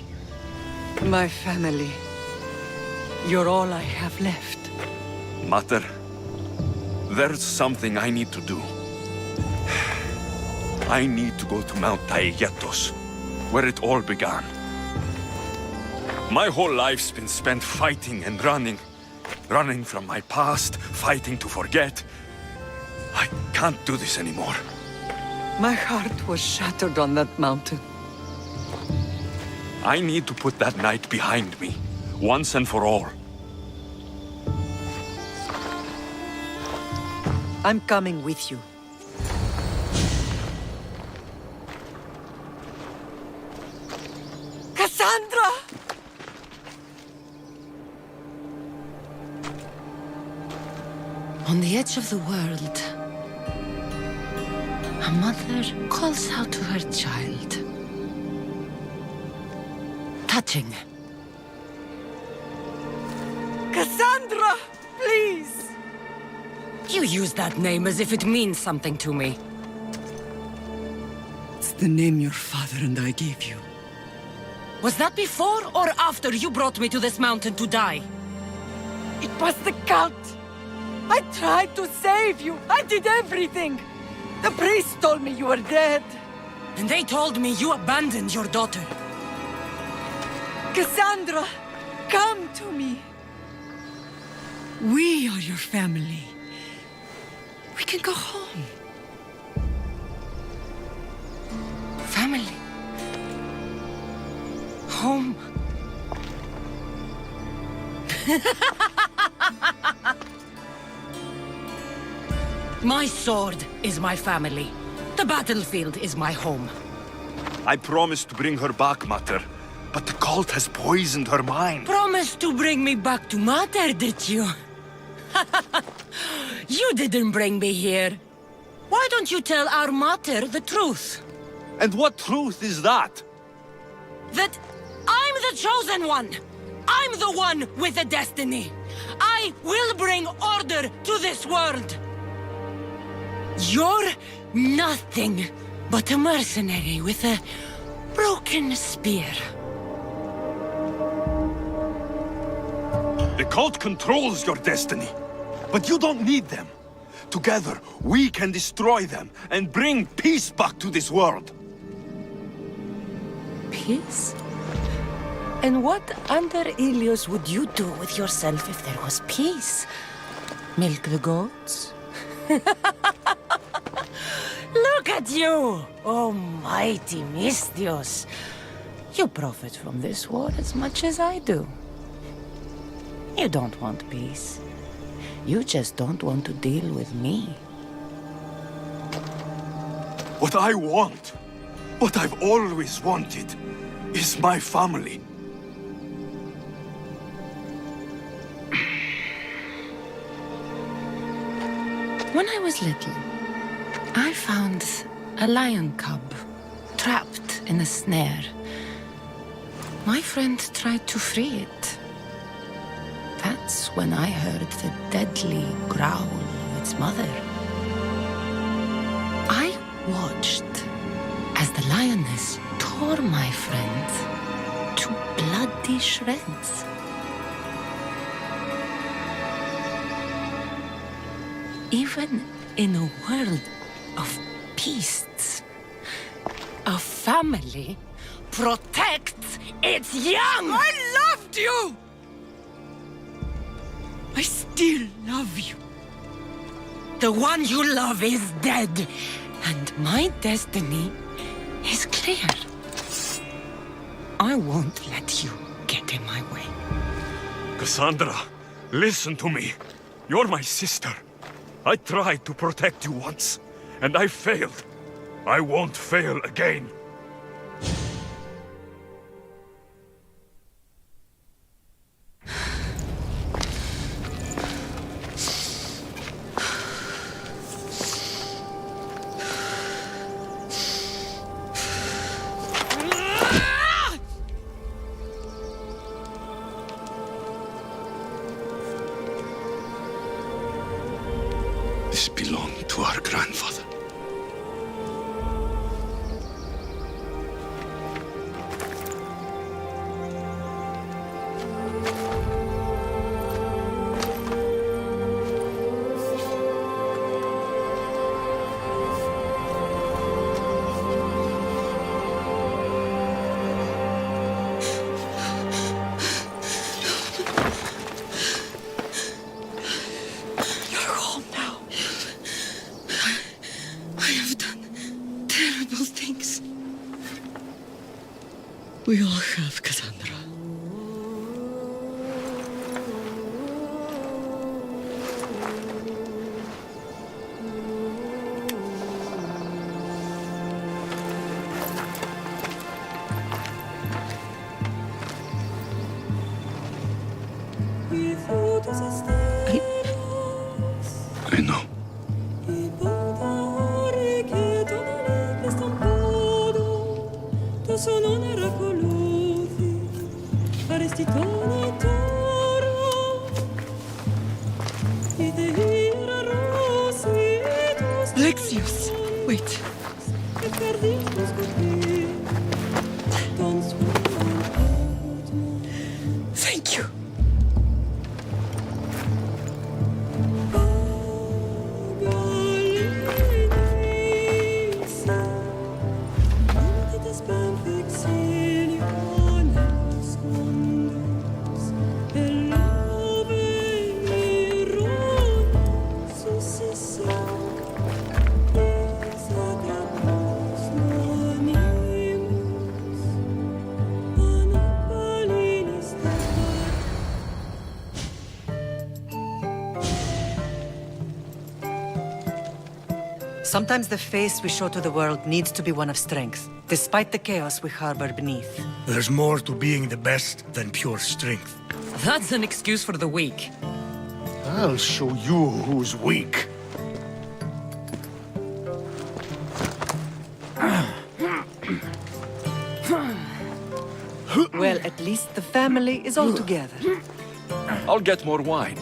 My family. You're all I have left. Mater, there's something I need to do. I need to go to Mount Taygetos, where it all began. My whole life's been spent fighting and running, running from my past, fighting to forget. I can't do this anymore. My heart was shattered on that mountain. I need to put that night behind me, once and for all. I'm coming with you. Cassandra! On the edge of the world, a mother calls out to her child. Touching. Cassandra! Please! You use that name as if it means something to me. It's the name your father and I gave you. Was that before or after you brought me to this mountain to die? It was the cult! I tried to save you! I did everything! The priest told me you were dead! And they told me you abandoned your daughter. Cassandra! Come to me! We are your family. We can go home. Family. Home. My sword is my family. The battlefield is my home. I promised to bring her back, Mater, but the cult has poisoned her mind. Promised to bring me back to Mater, did you? You didn't bring me here. Why don't you tell our Mater the truth? And what truth is that? That I'm the chosen one! I'm the one with a destiny! I will bring order to this world! You're nothing but a mercenary with a broken spear. The cult controls your destiny, but you don't need them. Together, we can destroy them and bring peace back to this world. Peace? And what under Ilios would you do with yourself if there was peace? Milk the goats? Look at you, oh mighty Mistios. You profit from this war as much as I do. You don't want peace. You just don't want to deal with me. What I want, what I've always wanted, is my family. When I was little, I found a lion cub trapped in a snare. My friend tried to free it. That's when I heard the deadly growl of its mother. I watched as the lioness tore my friend to bloody shreds. Even in a world of beasts, a family protects its young! I loved you! I still love you. The one you love is dead, and my destiny is clear. I won't let you get in my way. Cassandra, listen to me. You're my sister. I tried to protect you once, and I failed. I won't fail again. This belonged to our grandfather. We all have, Cassandra. I know. Alexios! Wait. Thank you. Sometimes the face we show to the world needs to be one of strength, despite the chaos we harbor beneath. There's more to being the best than pure strength. That's an excuse for the weak. I'll show you who's weak. Well, at least the family is all together. I'll get more wine.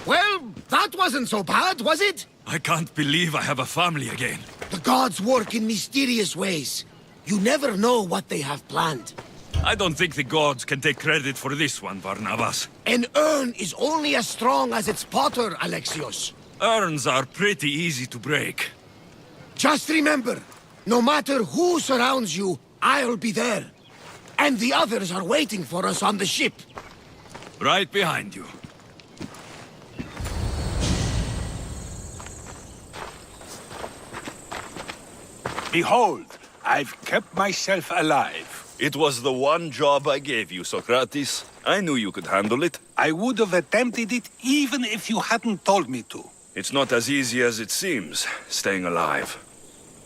Well, that wasn't so bad, was it? I can't believe I have a family again. The gods work in mysterious ways. You never know what they have planned. I don't think the gods can take credit for this one, Barnabas. An urn is only as strong as its potter, Alexios. Urns are pretty easy to break. Just remember, no matter who surrounds you, I'll be there. And the others are waiting for us on the ship. Right behind you. Behold, I've kept myself alive. It was the one job I gave you, Socrates. I knew you could handle it. I would have attempted it even if you hadn't told me to. It's not as easy as it seems, staying alive.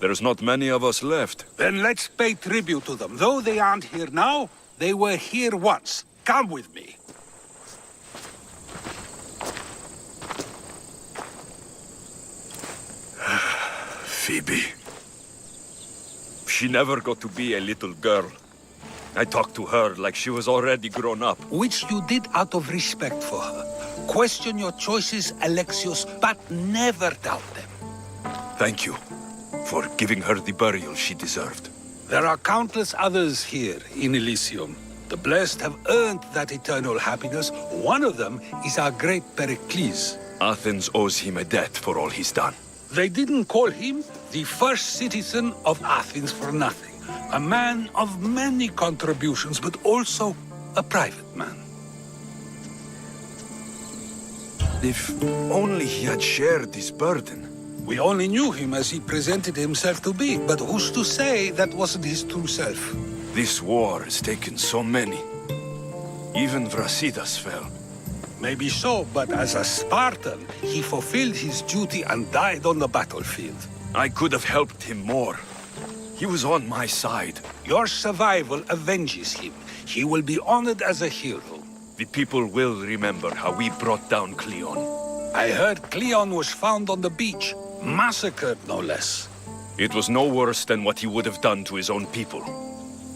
There's not many of us left. Then let's pay tribute to them. Though they aren't here now, they were here once. Come with me. Phoebe. She never got to be a little girl. I talked to her like she was already grown up. Which you did out of respect for her. Question your choices, Alexios, but never doubt them. Thank you for giving her the burial she deserved. There are countless others here in Elysium. The blessed have earned that eternal happiness. One of them is our great Perikles. Athens owes him a debt for all he's done. They didn't call him the first citizen of Athens for nothing. A man of many contributions, but also a private man. If only he had shared his burden. We only knew him as he presented himself to be, but who's to say that wasn't his true self? This war has taken so many. Even Brasidas fell. Maybe so, but as a Spartan, he fulfilled his duty and died on the battlefield. I could have helped him more. He was on my side. Your survival avenges him. He will be honored as a hero. The people will remember how we brought down Cleon. I heard Cleon was found on the beach. Massacred, no less. It was no worse than what he would have done to his own people.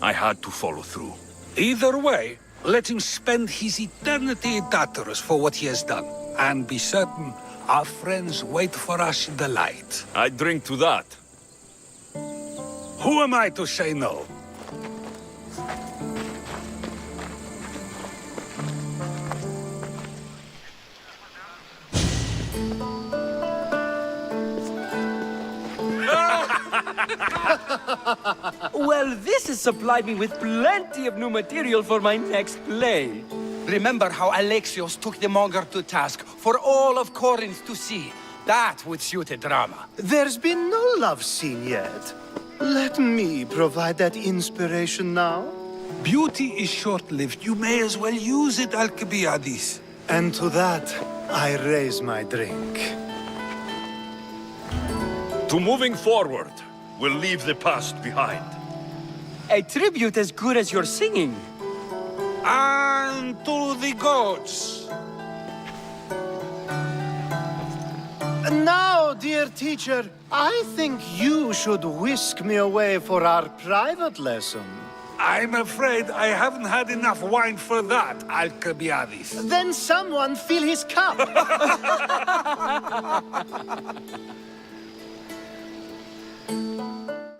I had to follow through. Either way, let him spend his eternity in Tartarus for what he has done. And be certain, our friends wait for us in the light. I drink to that. Who am I to say no? Well Well, this has supplied me with plenty of new material for my next play. Remember how Alexios took the Monger to task for all of Corinth to see? That would suit a drama. There's been no love scene yet. Let me provide that inspiration now. Beauty is short-lived. You may as well use it, Alcibiades. And to that, I raise my drink. To moving forward, we'll leave the past behind. A tribute as good as your singing. And to the gods. Now, dear teacher, I think you should whisk me away for our private lesson. I'm afraid I haven't had enough wine for that, Alcibiades. Then someone fill his cup.